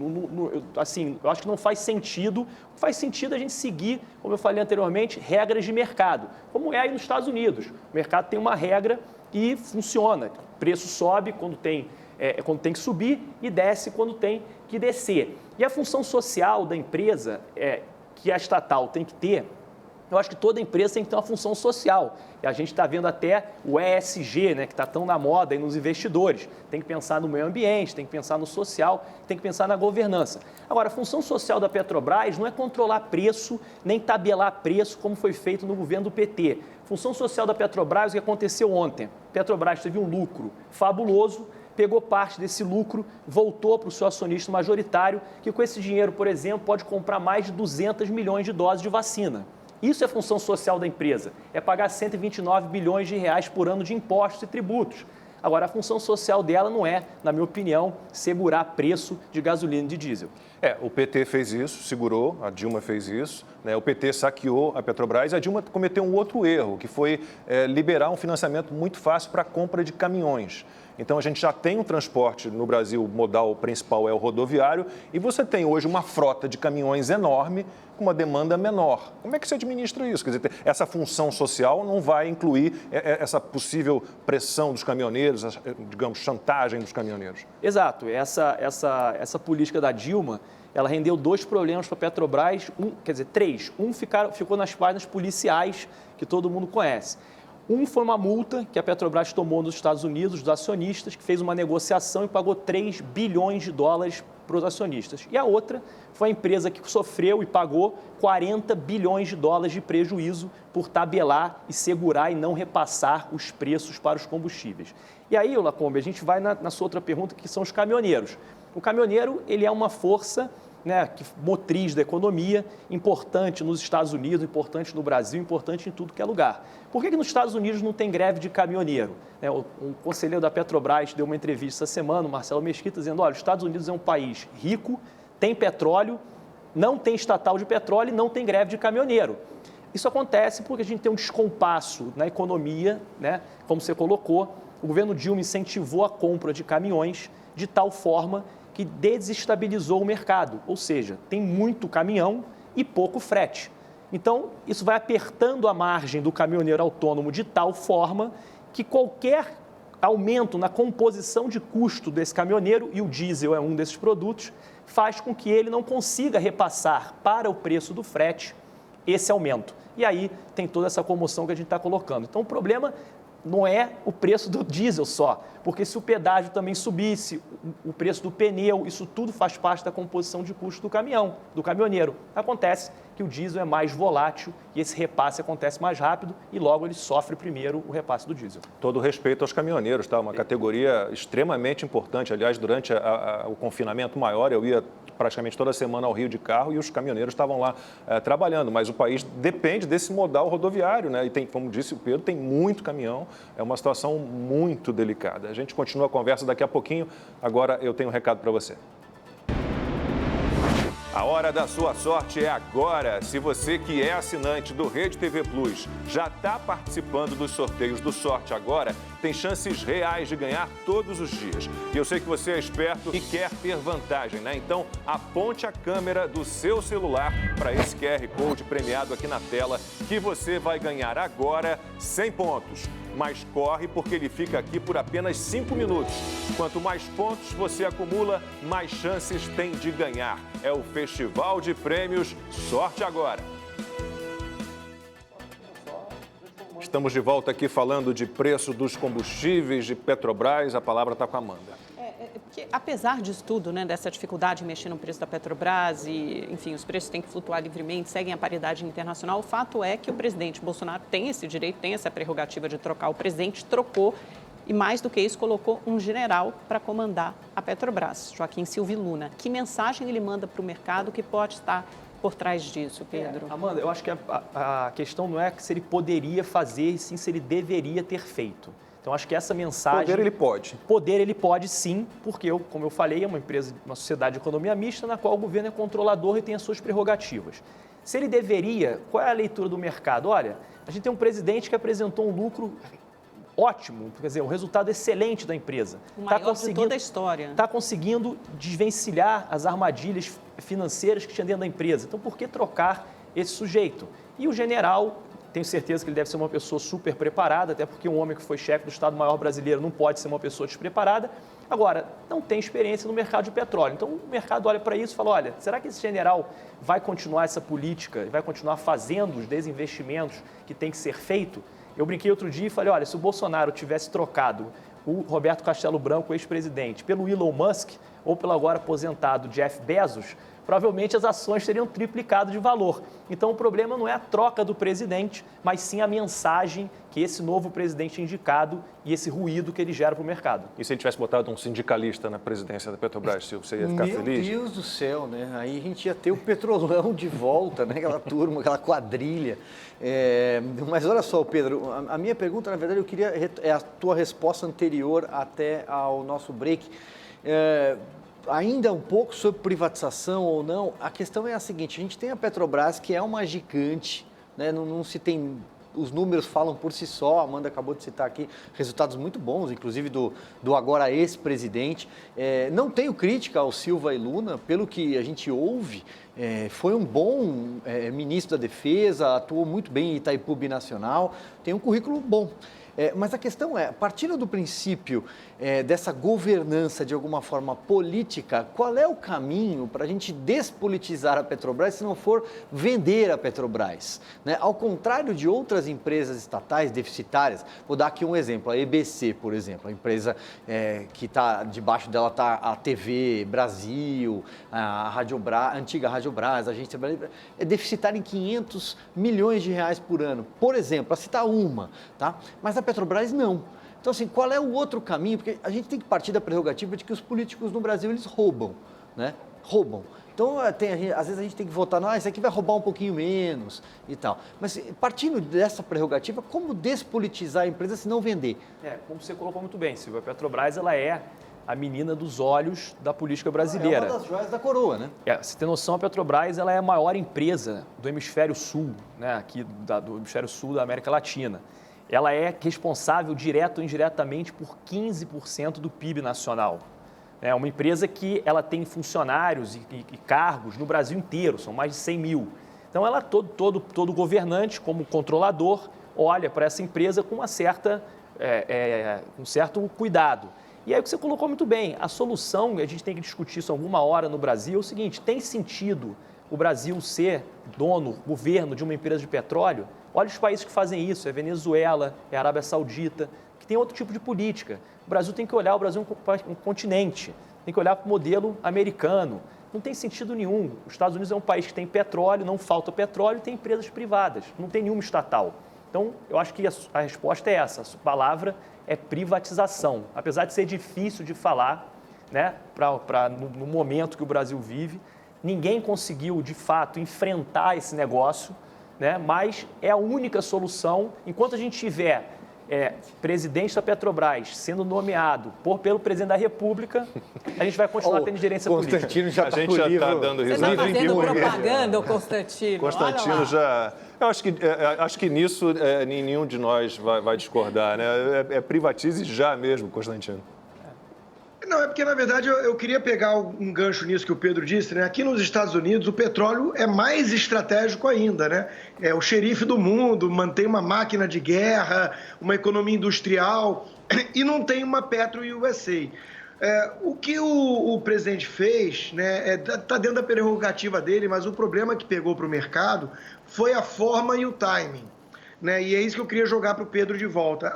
Assim, eu acho que não faz sentido. Faz sentido a gente seguir, como eu falei anteriormente, regras de mercado, como é aí nos Estados Unidos. O mercado tem uma regra e funciona. O preço sobe quando tem quando tem que subir e desce quando tem que descer. E a função social da empresa, que a estatal tem que ter, eu acho que toda empresa tem que ter uma função social. E a gente está vendo até o ESG, né, que está tão na moda aí nos investidores. Tem que pensar no meio ambiente, tem que pensar no social, tem que pensar na governança. Agora, a função social da Petrobras não é controlar preço, nem tabelar preço, como foi feito no governo do PT. Função social da Petrobras, o que aconteceu ontem? Petrobras teve um lucro fabuloso, pegou parte desse lucro, voltou para o seu acionista majoritário, que com esse dinheiro, por exemplo, pode comprar mais de 200 milhões de doses de vacina. Isso é função social da empresa, é pagar 129 bilhões de reais por ano de impostos e tributos. Agora, a função social dela não é, na minha opinião, segurar preço de gasolina e de diesel. O PT fez isso, segurou, a Dilma fez isso, né? O PT saqueou a Petrobras e a Dilma cometeu um outro erro, que foi liberar um financiamento muito fácil para a compra de caminhões. Então, a gente já tem um transporte no Brasil, o modal principal é o rodoviário, e você tem hoje uma frota de caminhões enorme com uma demanda menor. Como é que você administra isso? Quer dizer, essa função social não vai incluir essa possível pressão dos caminhoneiros, digamos, chantagem dos caminhoneiros? Exato. Essa política da Dilma, ela rendeu 2 problemas para a Petrobras, 3. Um ficou nas páginas policiais, que todo mundo conhece. Um foi uma multa que a Petrobras tomou nos Estados Unidos, dos acionistas, que fez uma negociação e pagou 3 bilhões de dólares para os acionistas. E a outra foi a empresa que sofreu e pagou 40 bilhões de dólares de prejuízo por tabelar e segurar e não repassar os preços para os combustíveis. E aí, Lacombe, a gente vai na sua outra pergunta, que são os caminhoneiros. O caminhoneiro, ele é uma força, né, motriz da economia, importante nos Estados Unidos, importante no Brasil, importante em tudo que é lugar. Por que nos Estados Unidos não tem greve de caminhoneiro? Um conselheiro da Petrobras deu uma entrevista essa semana, o Marcelo Mesquita, dizendo, olha, os Estados Unidos é um país rico, tem petróleo, não tem estatal de petróleo e não tem greve de caminhoneiro. Isso acontece porque a gente tem um descompasso na economia, né, como você colocou, o governo Dilma incentivou a compra de caminhões de tal forma que desestabilizou o mercado, ou seja, tem muito caminhão e pouco frete. Então, isso vai apertando a margem do caminhoneiro autônomo de tal forma que qualquer aumento na composição de custo desse caminhoneiro, e o diesel é um desses produtos, faz com que ele não consiga repassar para o preço do frete esse aumento. E aí tem toda essa comoção que a gente está colocando. Então, o problema não é o preço do diesel só, porque se o pedágio também subisse, o preço do pneu, isso tudo faz parte da composição de custo do caminhão, do caminhoneiro. Acontece que o diesel é mais volátil e esse repasse acontece mais rápido e logo ele sofre primeiro o repasse do diesel. Todo respeito aos caminhoneiros, tá? Uma categoria extremamente importante. Aliás, durante o confinamento maior, eu ia praticamente toda semana ao Rio de carro e os caminhoneiros estavam lá trabalhando, mas o país depende desse modal rodoviário, né? E tem, como disse o Pedro, tem muito caminhão, é uma situação muito delicada. A gente continua a conversa daqui a pouquinho, agora eu tenho um recado para você. A hora da sua sorte é agora. Se você que é assinante do Rede TV Plus já está participando dos sorteios do Sorte Agora, tem chances reais de ganhar todos os dias. E eu sei que você é esperto e quer ter vantagem, né? Então, aponte a câmera do seu celular para esse QR Code premiado aqui na tela, que você vai ganhar agora 100 pontos. Mas corre porque ele fica aqui por apenas 5 minutos. Quanto mais pontos você acumula, mais chances tem de ganhar. É o Festival de Prêmios Sorte Agora. Estamos de volta aqui falando de preço dos combustíveis, de Petrobras. A palavra está com a Amanda. Porque, apesar disso tudo, né, dessa dificuldade de mexer no preço da Petrobras e, enfim, os preços têm que flutuar livremente, seguem a paridade internacional, o fato é que o presidente Bolsonaro tem esse direito, tem essa prerrogativa de trocar. O presidente trocou e, mais do que isso, colocou um general para comandar a Petrobras, Joaquim Silvio Luna. Que mensagem ele manda para o mercado que pode estar por trás disso, Pedro? Amanda, eu acho que a questão não é se ele poderia fazer, e sim se ele deveria ter feito. Então, acho que essa mensagem... Poder ele pode. Poder ele pode, sim, porque, como eu falei, é uma empresa, uma sociedade de economia mista, na qual o governo é controlador e tem as suas prerrogativas. Se ele deveria, qual é a leitura do mercado? Olha, a gente tem um presidente que apresentou um lucro ótimo, quer dizer, um resultado excelente da empresa. O maior de toda a história. Está conseguindo desvencilhar as armadilhas financeiras que tinha dentro da empresa. Então, por que trocar esse sujeito? E o general Tenho certeza que ele deve ser uma pessoa super preparada, até porque um homem que foi chefe do Estado-Maior brasileiro não pode ser uma pessoa despreparada. Agora, não tem experiência no mercado de petróleo. Então, o mercado olha para isso e fala, olha, será que esse general vai continuar essa política, vai continuar fazendo os desinvestimentos que tem que ser feito? Eu brinquei outro dia e falei, olha, se o Bolsonaro tivesse trocado o Roberto Castelo Branco, ex-presidente, pelo Elon Musk ou pelo agora aposentado Jeff Bezos, provavelmente as ações teriam triplicado de valor. Então, o problema não é a troca do presidente, mas sim a mensagem que esse novo presidente indicado e esse ruído que ele gera para o mercado. E se ele tivesse botado um sindicalista na presidência da Petrobras, Silvio, você ia ficar feliz? Meu Deus do céu, né? Aí a gente ia ter o Petrolão de volta, né? Aquela turma, aquela quadrilha. Mas olha só, Pedro, a minha pergunta, na verdade, eu queria... É a tua resposta anterior até ao nosso break. Ainda um pouco sobre privatização ou não, a questão é a seguinte, a gente tem a Petrobras, que é uma gigante, né? Não se tem... Os números falam por si só, a Amanda acabou de citar aqui resultados muito bons, inclusive do agora ex-presidente. Não tenho crítica ao Silva e Luna, pelo que a gente ouve, foi um bom ministro da Defesa, atuou muito bem em Itaipu Binacional, tem um currículo bom. Mas a questão é, partindo do princípio dessa governança de alguma forma política, qual é o caminho para a gente despolitizar a Petrobras se não for vender a Petrobras? Né? Ao contrário de outras empresas estatais deficitárias, vou dar aqui um exemplo, a EBC, por exemplo, a empresa que está debaixo dela está a TV Brasil, a antiga Rádio Brás, a Agência Brasileira, é deficitária em 500 milhões de reais por ano, por exemplo, para citar uma, tá? Mas a Petrobras não. Então, assim, qual é o outro caminho? Porque a gente tem que partir da prerrogativa de que os políticos no Brasil, eles roubam, né? Roubam. Então, às vezes a gente tem que votar, isso aqui vai roubar um pouquinho menos e tal. Mas, partindo dessa prerrogativa, como despolitizar a empresa se não vender? Como você colocou muito bem, Silvio, a Petrobras, ela é a menina dos olhos da política brasileira. É uma das joias da coroa, né? Você tem noção, a Petrobras, ela é a maior empresa do hemisfério sul, né? Aqui do hemisfério sul da América Latina. Ela é responsável direto ou indiretamente por 15% do PIB nacional. É uma empresa que ela tem funcionários e cargos no Brasil inteiro, são mais de 100 mil. Então, ela, todo governante, como controlador, olha para essa empresa com um certo cuidado. E aí o que você colocou muito bem, a solução, e a gente tem que discutir isso alguma hora no Brasil, é o seguinte, tem sentido o Brasil ser governo de uma empresa de petróleo? Olha os países que fazem isso, é Venezuela, é a Arábia Saudita, que tem outro tipo de política. O Brasil tem que olhar, o Brasil é um continente, tem que olhar para o modelo americano. Não tem sentido nenhum. Os Estados Unidos é um país que tem petróleo, não falta petróleo, e tem empresas privadas, não tem nenhuma estatal. Então, eu acho que a resposta é essa, a palavra é privatização. Apesar de ser difícil de falar, né, no momento que o Brasil vive, ninguém conseguiu, de fato, enfrentar esse negócio, né? Mas é a única solução. Enquanto a gente tiver presidente da Petrobras sendo nomeado pelo presidente da República, a gente vai continuar tendo gerência política. Constantino já a gente já está dando risada. Você está fazendo propaganda, Constantino. Constantino já... Eu acho que nisso nenhum de nós vai discordar, né? Privatize já mesmo, Constantino. Não, é porque, na verdade, eu queria pegar um gancho nisso que o Pedro disse, né? Aqui nos Estados Unidos, o petróleo é mais estratégico ainda, né? É o xerife do mundo, mantém uma máquina de guerra, uma economia industrial e não tem uma Petro USA. O que o presidente fez, né, tá dentro da prerrogativa dele, mas o problema que pegou para o mercado foi a forma e o timing, né? E é isso que eu queria jogar para o Pedro de volta.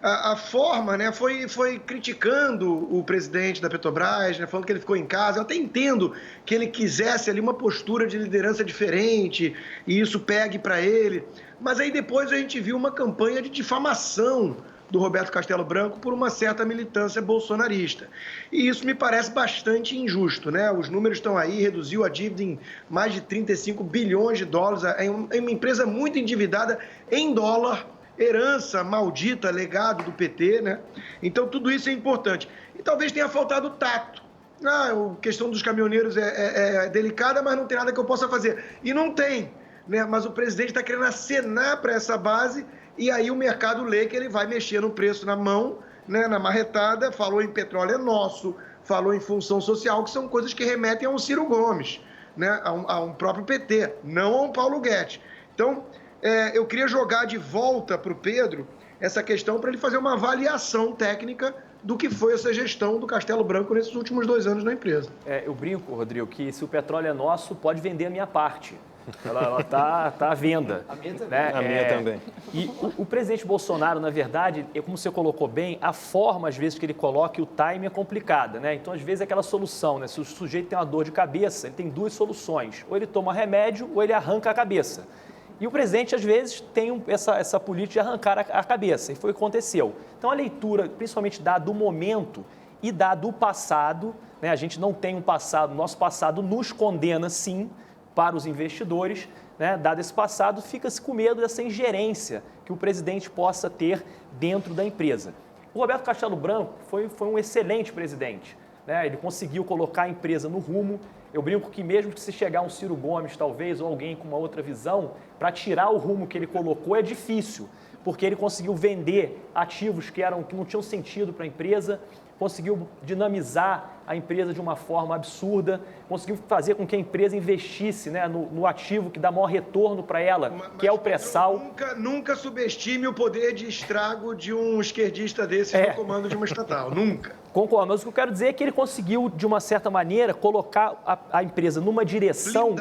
A forma, né, foi criticando o presidente da Petrobras, né, falando que ele ficou em casa. Eu até entendo que ele quisesse ali uma postura de liderança diferente e isso pegue para ele. Mas aí depois a gente viu uma campanha de difamação do Roberto Castelo Branco por uma certa militância bolsonarista. E isso me parece bastante injusto, né? Os números estão aí, reduziu a dívida em mais de 35 bilhões de dólares. É uma empresa muito endividada em dólar, herança maldita, legado do PT, né? Então, tudo isso é importante. E talvez tenha faltado tato. A questão dos caminhoneiros é delicada, mas não tem nada que eu possa fazer. E não tem, né? Mas o presidente está querendo acenar para essa base e aí o mercado lê que ele vai mexer no preço na mão, né? Na marretada, falou em petróleo é nosso, falou em função social, que são coisas que remetem a um Ciro Gomes, né? A um próprio PT, não a um Paulo Guedes. Então, eu queria jogar de volta para o Pedro essa questão para ele fazer uma avaliação técnica do que foi essa gestão do Castelo Branco nesses últimos 2 anos na empresa. Eu brinco, Rodrigo, que se o petróleo é nosso, pode vender a minha parte. Ela tá à venda. A minha também. Né? A minha também. E o presidente Bolsonaro, na verdade, como você colocou bem, a forma, às vezes, que ele coloca e o time é complicada, né? Então, às vezes, é aquela solução, né? Se o sujeito tem uma dor de cabeça, ele tem 2 soluções. Ou ele toma remédio, ou ele arranca a cabeça. E o presidente, às vezes, tem essa política de arrancar a cabeça, e foi o que aconteceu. Então, a leitura, principalmente dado o momento e dado o passado, né? A gente não tem um passado, nosso passado nos condena, sim, para os investidores, né? Dado esse passado, fica-se com medo dessa ingerência que o presidente possa ter dentro da empresa. O Roberto Castelo Branco foi um excelente presidente, né? Ele conseguiu colocar a empresa no rumo. Eu brinco que mesmo que se chegar um Ciro Gomes, talvez, ou alguém com uma outra visão, para tirar o rumo que ele colocou é difícil, porque ele conseguiu vender ativos que não tinham sentido para a empresa, conseguiu dinamizar a empresa de uma forma absurda, conseguiu fazer com que a empresa investisse, né, no ativo que dá maior retorno para ela, que é o pré-sal. Nunca subestime o poder de estrago de um esquerdista desse no comando de uma estatal, nunca. Concordo, mas o que eu quero dizer é que ele conseguiu, de uma certa maneira, colocar a empresa numa direção...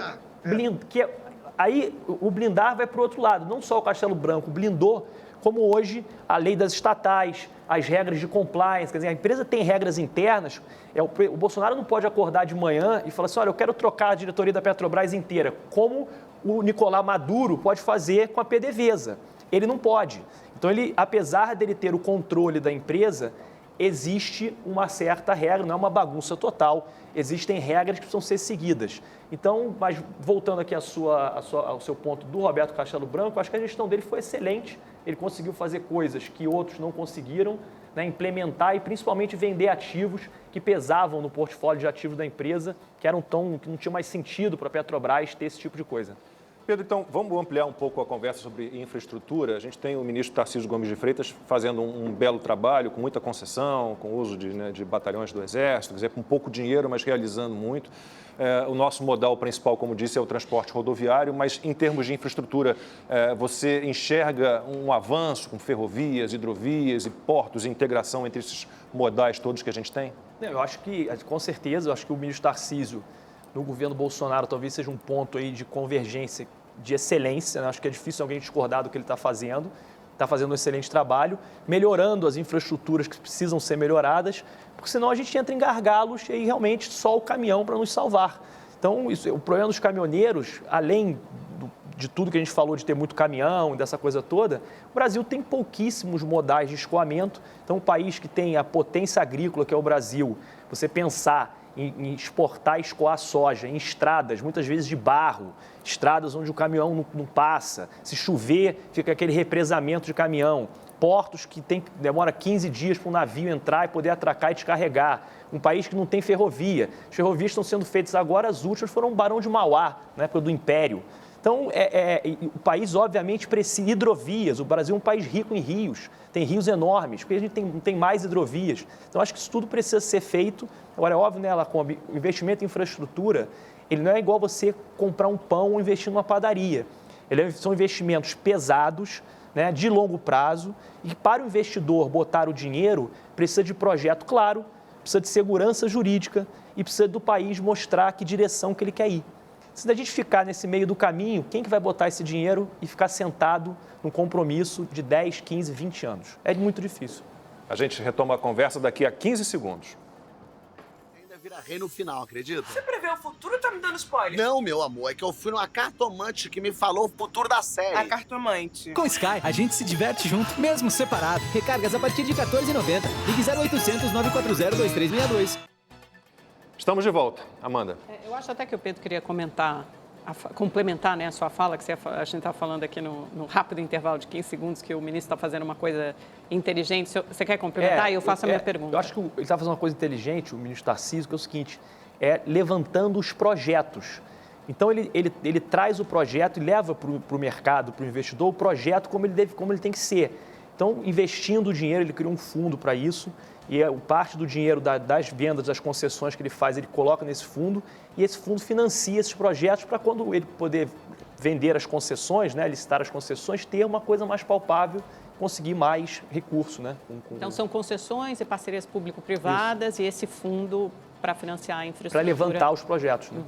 Aí o blindar vai para o outro lado, não só o Castelo Branco blindou, como hoje a lei das estatais, as regras de compliance, quer dizer, a empresa tem regras internas, o Bolsonaro não pode acordar de manhã e falar assim, olha, eu quero trocar a diretoria da Petrobras inteira, como o Nicolás Maduro pode fazer com a PDVSA. Ele não pode. Então, apesar dele ter o controle da empresa, existe uma certa regra, não é uma bagunça total, existem regras que precisam ser seguidas. Então, mas voltando aqui ao seu ponto do Roberto Castelo Branco, acho que a gestão dele foi excelente, ele conseguiu fazer coisas que outros não conseguiram, né, implementar e principalmente vender ativos que pesavam no portfólio de ativos da empresa, que não tinha mais sentido para a Petrobras ter esse tipo de coisa. Pedro, então, vamos ampliar um pouco a conversa sobre infraestrutura. A gente tem o ministro Tarcísio Gomes de Freitas fazendo um belo trabalho, com muita concessão, com uso de batalhões do Exército, quer dizer, com pouco dinheiro, mas realizando muito. O nosso modal principal, como disse, é o transporte rodoviário, mas em termos de infraestrutura, você enxerga um avanço com ferrovias, hidrovias e portos, integração entre esses modais todos que a gente tem? Eu acho que, com certeza, eu acho que o ministro Tarcísio, no governo Bolsonaro, talvez seja um ponto aí de convergência, de excelência, né? Acho que é difícil alguém discordar do que ele está fazendo um excelente trabalho, melhorando as infraestruturas que precisam ser melhoradas, porque senão a gente entra em gargalos e aí realmente só o caminhão para nos salvar. Então, o problema dos caminhoneiros, além de tudo que a gente falou de ter muito caminhão, dessa coisa toda, o Brasil tem pouquíssimos modais de escoamento. Então, um país que tem a potência agrícola, que é o Brasil, você pensar em exportar e escoar soja em estradas, muitas vezes de barro, estradas onde o caminhão não passa, se chover, fica aquele represamento de caminhão, portos que demora 15 dias para um navio entrar e poder atracar e descarregar, um país que não tem ferrovia. As ferrovias estão sendo feitas agora, as últimas foram o Barão de Mauá, na época do Império. Então, o país, obviamente, precisa de hidrovias. O Brasil é um país rico em rios, tem rios enormes, porque a gente não tem mais hidrovias. Então, acho que isso tudo precisa ser feito. Agora, é óbvio, né, Lacombe, o investimento em infraestrutura, ele não é igual você comprar um pão ou investir numa padaria. São investimentos pesados, né, de longo prazo, e para o investidor botar o dinheiro, precisa de projeto claro, precisa de segurança jurídica e precisa do país mostrar que direção que ele quer ir. Se a gente ficar nesse meio do caminho, quem que vai botar esse dinheiro e ficar sentado num compromisso de 10, 15, 20 anos? É muito difícil. A gente retoma a conversa daqui a 15 segundos. Ainda vira rei no final, acredita? Você prevê o futuro ou tá me dando spoiler? Não, meu amor, é que eu fui numa cartomante que me falou o futuro da série. A cartomante. Com Sky, a gente se diverte junto, mesmo separado. Recargas a partir de R$14,90. Ligue 0800 940 2362. Estamos de volta. Amanda. Eu acho até que o Pedro queria complementar, né, a sua fala, que a gente está falando aqui no rápido intervalo de 15 segundos, que o ministro está fazendo uma coisa inteligente. Você quer complementar? E eu faço a minha pergunta. Eu acho que ele está fazendo uma coisa inteligente, o ministro Tarcísio, que é o seguinte, levantando os projetos. Então, ele traz o projeto e leva para o mercado, para o investidor, o projeto como ele tem que ser. Então, investindo o dinheiro, ele criou um fundo para isso, e parte do dinheiro das vendas, das concessões que ele faz, ele coloca nesse fundo, e esse fundo financia esses projetos para quando ele poder vender as concessões, né, licitar as concessões, ter uma coisa mais palpável, conseguir mais recurso, né? Então são concessões e parcerias público-privadas e esse fundo para financiar a infraestrutura. Para levantar os projetos, né?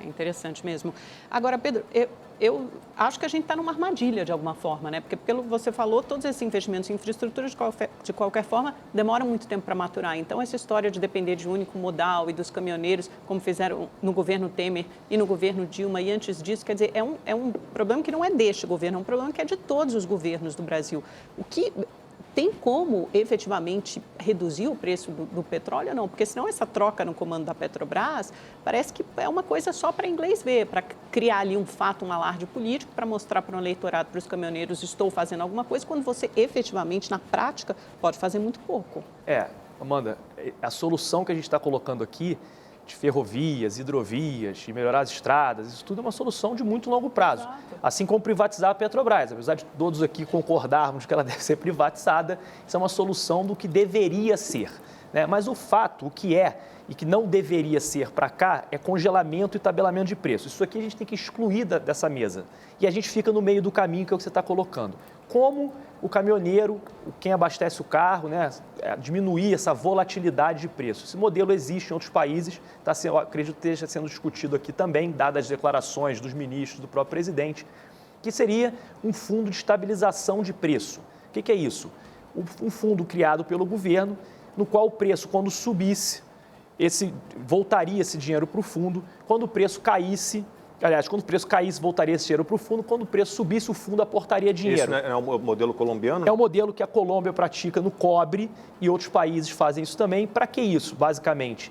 É interessante mesmo. Agora, Pedro, eu acho que a gente está numa armadilha de alguma forma, né? Porque, pelo que você falou, todos esses investimentos em infraestrutura, de qualquer forma, demoram muito tempo para maturar. Então, essa história de depender de único modal e dos caminhoneiros, como fizeram no governo Temer e no governo Dilma, e antes disso, quer dizer, é um problema que não é deste governo, é um problema que é de todos os governos do Brasil. O que tem como efetivamente reduzir o preço do petróleo ou não? Porque senão essa troca no comando da Petrobras parece que é uma coisa só para inglês ver, para criar ali um fato, um alarde político, para mostrar para o eleitorado, para os caminhoneiros, estou fazendo alguma coisa, quando você efetivamente, na prática, pode fazer muito pouco. Amanda, a solução que a gente está colocando aqui, de ferrovias, hidrovias, de melhorar as estradas, isso tudo é uma solução de muito longo prazo. Exato. Assim como privatizar a Petrobras. Apesar de todos aqui concordarmos que ela deve ser privatizada, isso é uma solução do que deveria ser, né? Mas o fato, o que é e que não deveria ser para cá, é congelamento e tabelamento de preço. Isso aqui a gente tem que excluir dessa mesa. E a gente fica no meio do caminho, que é o que você está colocando. Como o caminhoneiro, quem abastece o carro, né, diminuir essa volatilidade de preço. Esse modelo existe em outros países, acredito que esteja sendo discutido aqui também, dadas as declarações dos ministros, do próprio presidente, que seria um fundo de estabilização de preço. O que é isso? Um fundo criado pelo governo, no qual o preço, quando subisse, voltaria esse dinheiro para o fundo, quando o preço caísse, quando o preço caísse, voltaria esse dinheiro para o fundo, quando o preço subisse, o fundo aportaria dinheiro. Isso é o modelo colombiano? É o modelo que a Colômbia pratica no cobre e outros países fazem isso também. Para que isso, basicamente?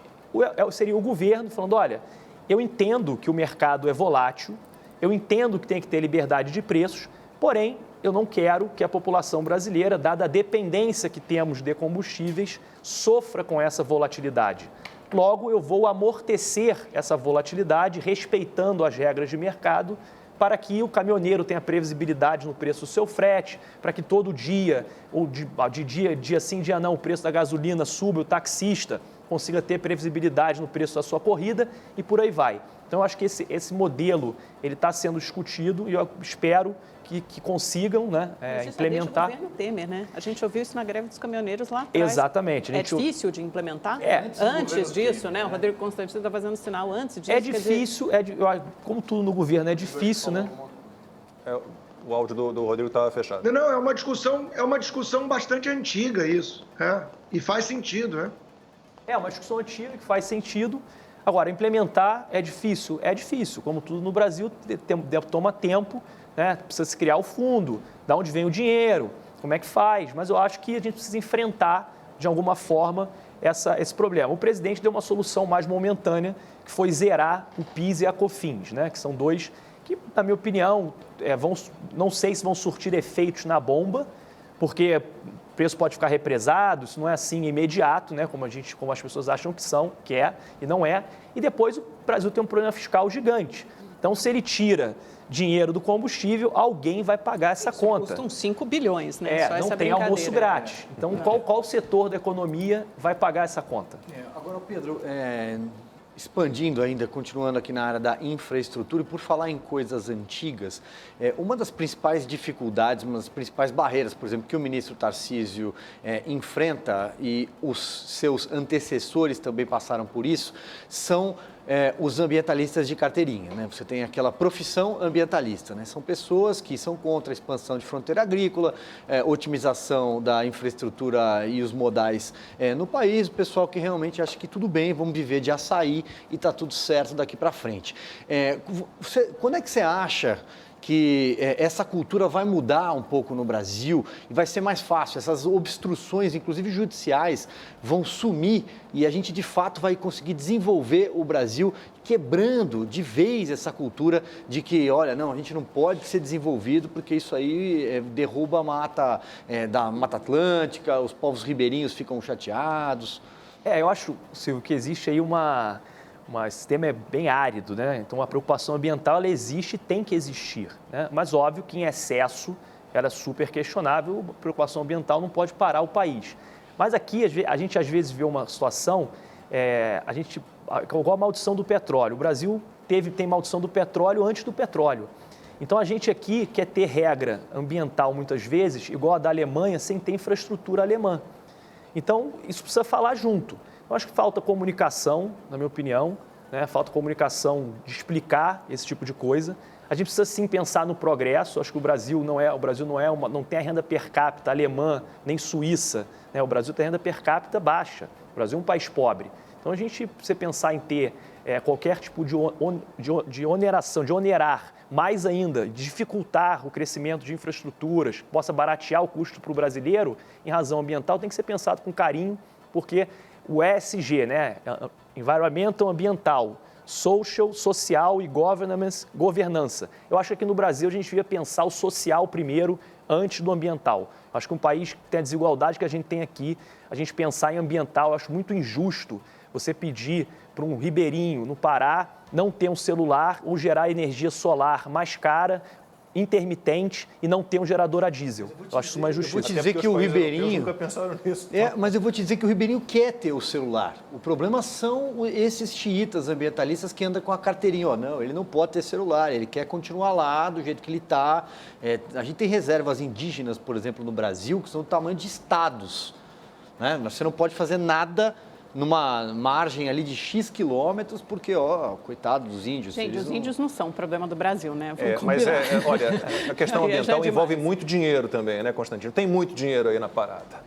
Seria o governo falando, olha, eu entendo que o mercado é volátil, eu entendo que tem que ter liberdade de preços, porém, eu não quero que a população brasileira, dada a dependência que temos de combustíveis, sofra com essa volatilidade. Logo, eu vou amortecer essa volatilidade, respeitando as regras de mercado, para que o caminhoneiro tenha previsibilidade no preço do seu frete, para que todo dia, ou dia sim, dia não, o preço da gasolina suba, o taxista consiga ter previsibilidade no preço da sua corrida e por aí vai. Então, eu acho que esse modelo ele está sendo discutido e eu espero que consigam, né, implementar. Desde o governo Temer, né? A gente ouviu isso na greve dos caminhoneiros lá atrás. Exatamente. É difícil de implementar? Antes disso, né? O Rodrigo Constantino está fazendo sinal antes disso. É difícil, como tudo no governo é difícil, né? O áudio do Rodrigo estava fechado. Não, é uma discussão bastante antiga isso, e faz sentido, né? É uma discussão antiga que faz sentido. Agora, implementar é difícil? É difícil. Como tudo no Brasil, toma tempo, né? Precisa se criar o fundo, de onde vem o dinheiro, como é que faz. Mas eu acho que a gente precisa enfrentar, de alguma forma, esse problema. O presidente deu uma solução mais momentânea, que foi zerar o PIS e a COFINS, né? Que são dois que, na minha opinião, não sei se vão surtir efeitos na bomba, porque o preço pode ficar represado, isso não é assim imediato, né? Como as pessoas acham que é, e não é. E depois o Brasil tem um problema fiscal gigante. Então, se ele tira dinheiro do combustível, alguém vai pagar essa conta. Custam 5 bilhões, né? Só não tem almoço grátis. Então, qual setor da economia vai pagar essa conta? Agora, Pedro, expandindo ainda, continuando aqui na área da infraestrutura, e por falar em coisas antigas, uma das principais dificuldades, uma das principais barreiras, por exemplo, que o ministro Tarcísio enfrenta, e os seus antecessores também passaram por isso, são os ambientalistas de carteirinha, né? Você tem aquela profissão ambientalista, né? São pessoas que são contra a expansão de fronteira agrícola, otimização da infraestrutura e os modais no país, o pessoal que realmente acha que tudo bem, vamos viver de açaí e está tudo certo daqui para frente. Quando é que você acha que essa cultura vai mudar um pouco no Brasil e vai ser mais fácil, essas obstruções, inclusive judiciais, vão sumir e a gente de fato vai conseguir desenvolver o Brasil quebrando de vez essa cultura de que, olha, não, a gente não pode ser desenvolvido porque isso aí derruba a mata da Mata Atlântica, os povos ribeirinhos ficam chateados. Eu acho, Silvio, que existe aí esse tema é bem árido, né? Então, a preocupação ambiental, ela existe e tem que existir, né? Mas, óbvio que em excesso, ela é super questionável, a preocupação ambiental não pode parar o país. Mas aqui, a gente às vezes vê uma situação, igual a maldição do petróleo. O Brasil tem maldição do petróleo antes do petróleo. Então, a gente aqui quer ter regra ambiental, muitas vezes, igual a da Alemanha, sem ter infraestrutura alemã. Então, isso precisa falar junto. Eu acho que falta comunicação, na minha opinião, né? Falta comunicação de explicar esse tipo de coisa. A gente precisa, sim, pensar no progresso. Acho que o Brasil não tem a renda per capita alemã, nem suíça, né? O Brasil tem a renda per capita baixa. O Brasil é um país pobre. Então, a gente precisa pensar em ter qualquer tipo de oneração, de onerar mais ainda, dificultar o crescimento de infraestruturas, que possa baratear o custo para o brasileiro em razão ambiental, tem que ser pensado com carinho, porque o ESG, né, Environmental, Ambiental, Social, Social e Governança. Eu acho que aqui no Brasil a gente devia pensar o social primeiro, antes do ambiental. Acho que um país que tem a desigualdade que a gente tem aqui, a gente pensar em ambiental, eu acho muito injusto você pedir para um ribeirinho no Pará não ter um celular ou gerar energia solar mais cara, intermitente e não ter um gerador a diesel. Eu acho isso uma injustiça. Eu vou te dizer que o ribeirinho... nunca pensaram nisso. Mas eu vou te dizer que o ribeirinho quer ter o celular. O problema são esses xiitas ambientalistas que andam com a carteirinha. Não, ele não pode ter celular, ele quer continuar lá do jeito que ele está. A gente tem reservas indígenas, por exemplo, no Brasil, que são do tamanho de estados. Né? Você não pode fazer nada numa margem ali de X quilômetros, porque, coitado dos índios. Gente, os índios não são um problema do Brasil, né? Mas, olha, a questão ambiental envolve muito dinheiro também, né, Constantino? Tem muito dinheiro aí na parada.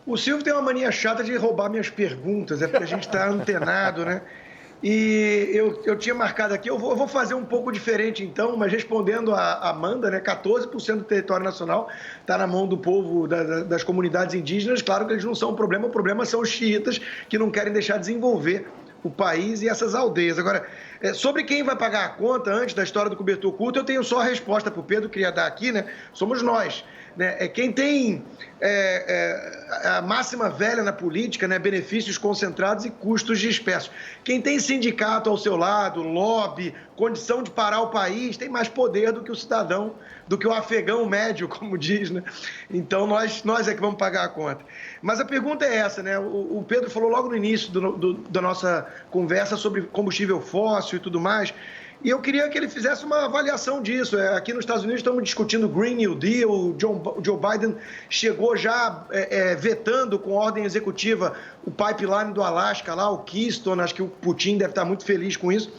O Silvio tem uma mania chata de roubar minhas perguntas, porque a gente está antenado, né? E eu tinha marcado aqui, eu vou fazer um pouco diferente então, mas respondendo a Amanda, né, 14% do território nacional está na mão do povo, das comunidades indígenas. Claro que eles não são o problema são os xiitas que não querem deixar desenvolver o país e essas aldeias. Agora, sobre quem vai pagar a conta antes da história do cobertor oculto, eu tenho só a resposta para o Pedro, queria dar aqui, né? Somos nós. Né? Quem tem a máxima velha na política, né? Benefícios concentrados e custos dispersos. Quem tem sindicato ao seu lado, lobby, condição de parar o país, tem mais poder do que o cidadão, do que o afegão médio, como diz, né? Então, nós é que vamos pagar a conta. Mas a pergunta é essa, né? O Pedro falou logo no início da nossa conversa sobre combustível fóssil e tudo mais. E eu queria que ele fizesse uma avaliação disso. Aqui nos Estados Unidos estamos discutindo o Green New Deal, o Joe Biden chegou já vetando com ordem executiva o pipeline do Alasca lá, o Keystone, acho que o Putin deve estar muito feliz com isso.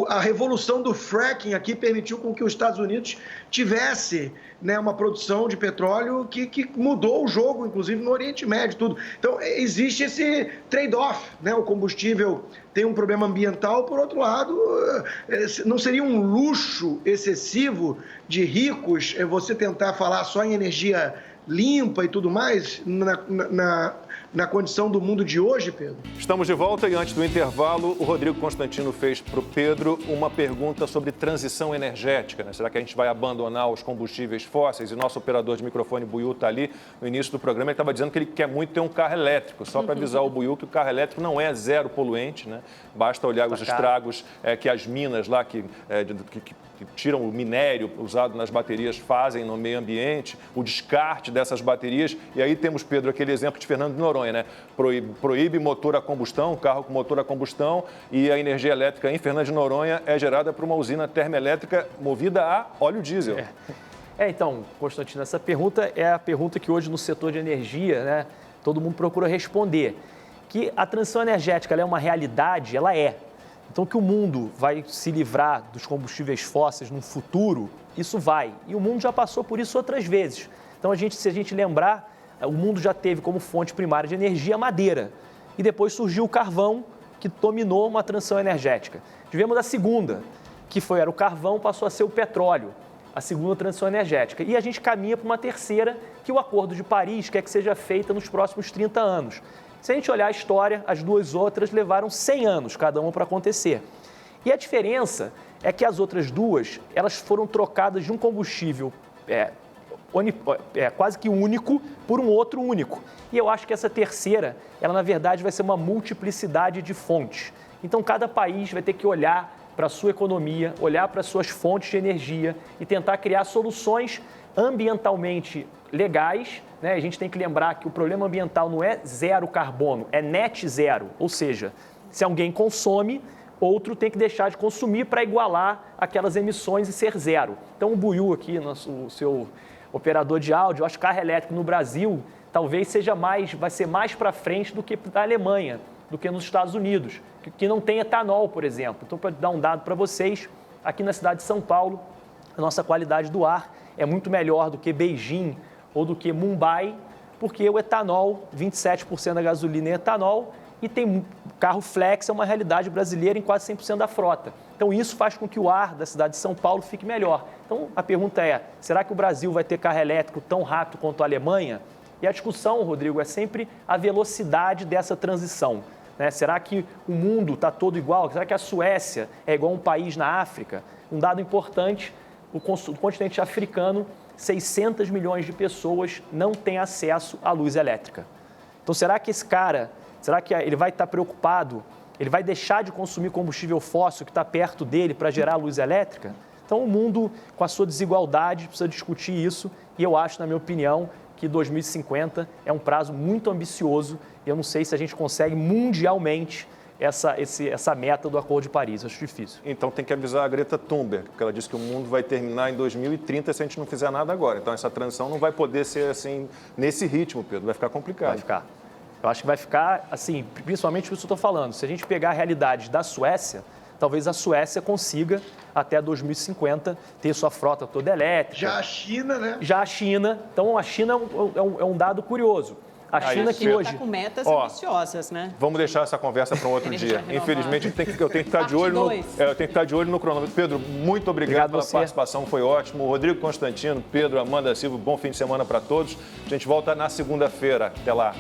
A revolução do fracking aqui permitiu com que os Estados Unidos tivesse, né, uma produção de petróleo que mudou o jogo, inclusive no Oriente Médio, tudo. Então, existe esse trade-off, né? O combustível tem um problema ambiental, por outro lado, não seria um luxo excessivo de ricos você tentar falar só em energia limpa e tudo mais na condição do mundo de hoje, Pedro? Estamos de volta e antes do intervalo, o Rodrigo Constantino fez para o Pedro uma pergunta sobre transição energética, né? Será que a gente vai abandonar os combustíveis fósseis? E nosso operador de microfone, Buiú, está ali no início do programa, ele estava dizendo que ele quer muito ter um carro elétrico, só para avisar o Buiú que o carro elétrico não é zero poluente, né? Basta olhar os estragos que as minas lá que tiram o minério usado nas baterias fazem no meio ambiente, o descarte dessas baterias. E aí temos, Pedro, aquele exemplo de Fernando de Noronha, né? Proíbe motor a combustão, carro com motor a combustão, e a energia elétrica em Fernando de Noronha é gerada por uma usina termoelétrica movida a óleo diesel. Então, Constantino, essa pergunta é a pergunta que hoje no setor de energia, né, todo mundo procura responder. Que a transição energética ela é uma realidade, ela é. Então, que o mundo vai se livrar dos combustíveis fósseis no futuro, isso vai. E o mundo já passou por isso outras vezes. Então, se a gente lembrar, o mundo já teve como fonte primária de energia a madeira. E depois surgiu o carvão, que dominou uma transição energética. Tivemos a segunda, que era o carvão, passou a ser o petróleo, a segunda transição energética. E a gente caminha para uma terceira, que o Acordo de Paris quer que seja feita nos próximos 30 anos. Se a gente olhar a história, as duas outras levaram 100 anos cada uma para acontecer. E a diferença é que as outras duas, elas foram trocadas de um combustível quase que único por um outro único. E eu acho que essa terceira, ela na verdade vai ser uma multiplicidade de fontes. Então cada país vai ter que olhar para a sua economia, olhar para as suas fontes de energia e tentar criar soluções ambientalmente legais, né? A gente tem que lembrar que o problema ambiental não é zero carbono, é net zero. Ou seja, se alguém consome, outro tem que deixar de consumir para igualar aquelas emissões e ser zero. Então o Buiú aqui, o seu operador de áudio, eu acho que carro elétrico no Brasil talvez vai ser mais para frente do que da Alemanha, do que nos Estados Unidos, que não tem etanol, por exemplo. Então, para dar um dado para vocês, aqui na cidade de São Paulo, a nossa qualidade do ar é muito melhor do que Beijing ou do que Mumbai, porque o etanol, 27% da gasolina é etanol, e tem carro flex, é uma realidade brasileira em quase 100% da frota. Então, isso faz com que o ar da cidade de São Paulo fique melhor. Então, a pergunta é, será que o Brasil vai ter carro elétrico tão rápido quanto a Alemanha? E a discussão, Rodrigo, é sempre a velocidade dessa transição. Né? Será que o mundo está todo igual? Será que a Suécia é igual a um país na África? Um dado importante, o continente africano, 600 milhões de pessoas não têm acesso à luz elétrica. Então, será que ele vai estar preocupado, ele vai deixar de consumir combustível fóssil que está perto dele para gerar luz elétrica? Então, o mundo, com a sua desigualdade, precisa discutir isso, e eu acho, na minha opinião, que 2050 é um prazo muito ambicioso e eu não sei se a gente consegue mundialmente essa meta do Acordo de Paris. Acho difícil. Então tem que avisar a Greta Thunberg, porque ela disse que o mundo vai terminar em 2030 se a gente não fizer nada agora. Então essa transição não vai poder ser assim, nesse ritmo, Pedro, vai ficar complicado. Vai ficar. Eu acho que vai ficar, assim, principalmente por isso que eu estou falando. Se a gente pegar a realidade da Suécia, talvez a Suécia consiga, até 2050, ter sua frota toda elétrica. Já a China, né? Já a China. Então, a China é um dado curioso. A China que hoje... está com metas ambiciosas, né? Vamos deixar essa conversa para um outro dia. Infelizmente, eu tenho que ficar de olho no cronômetro. Pedro, muito obrigado pela participação, foi ótimo. Rodrigo Constantino, Pedro, Amanda Silva, bom fim de semana para todos. A gente volta na segunda-feira. Até lá.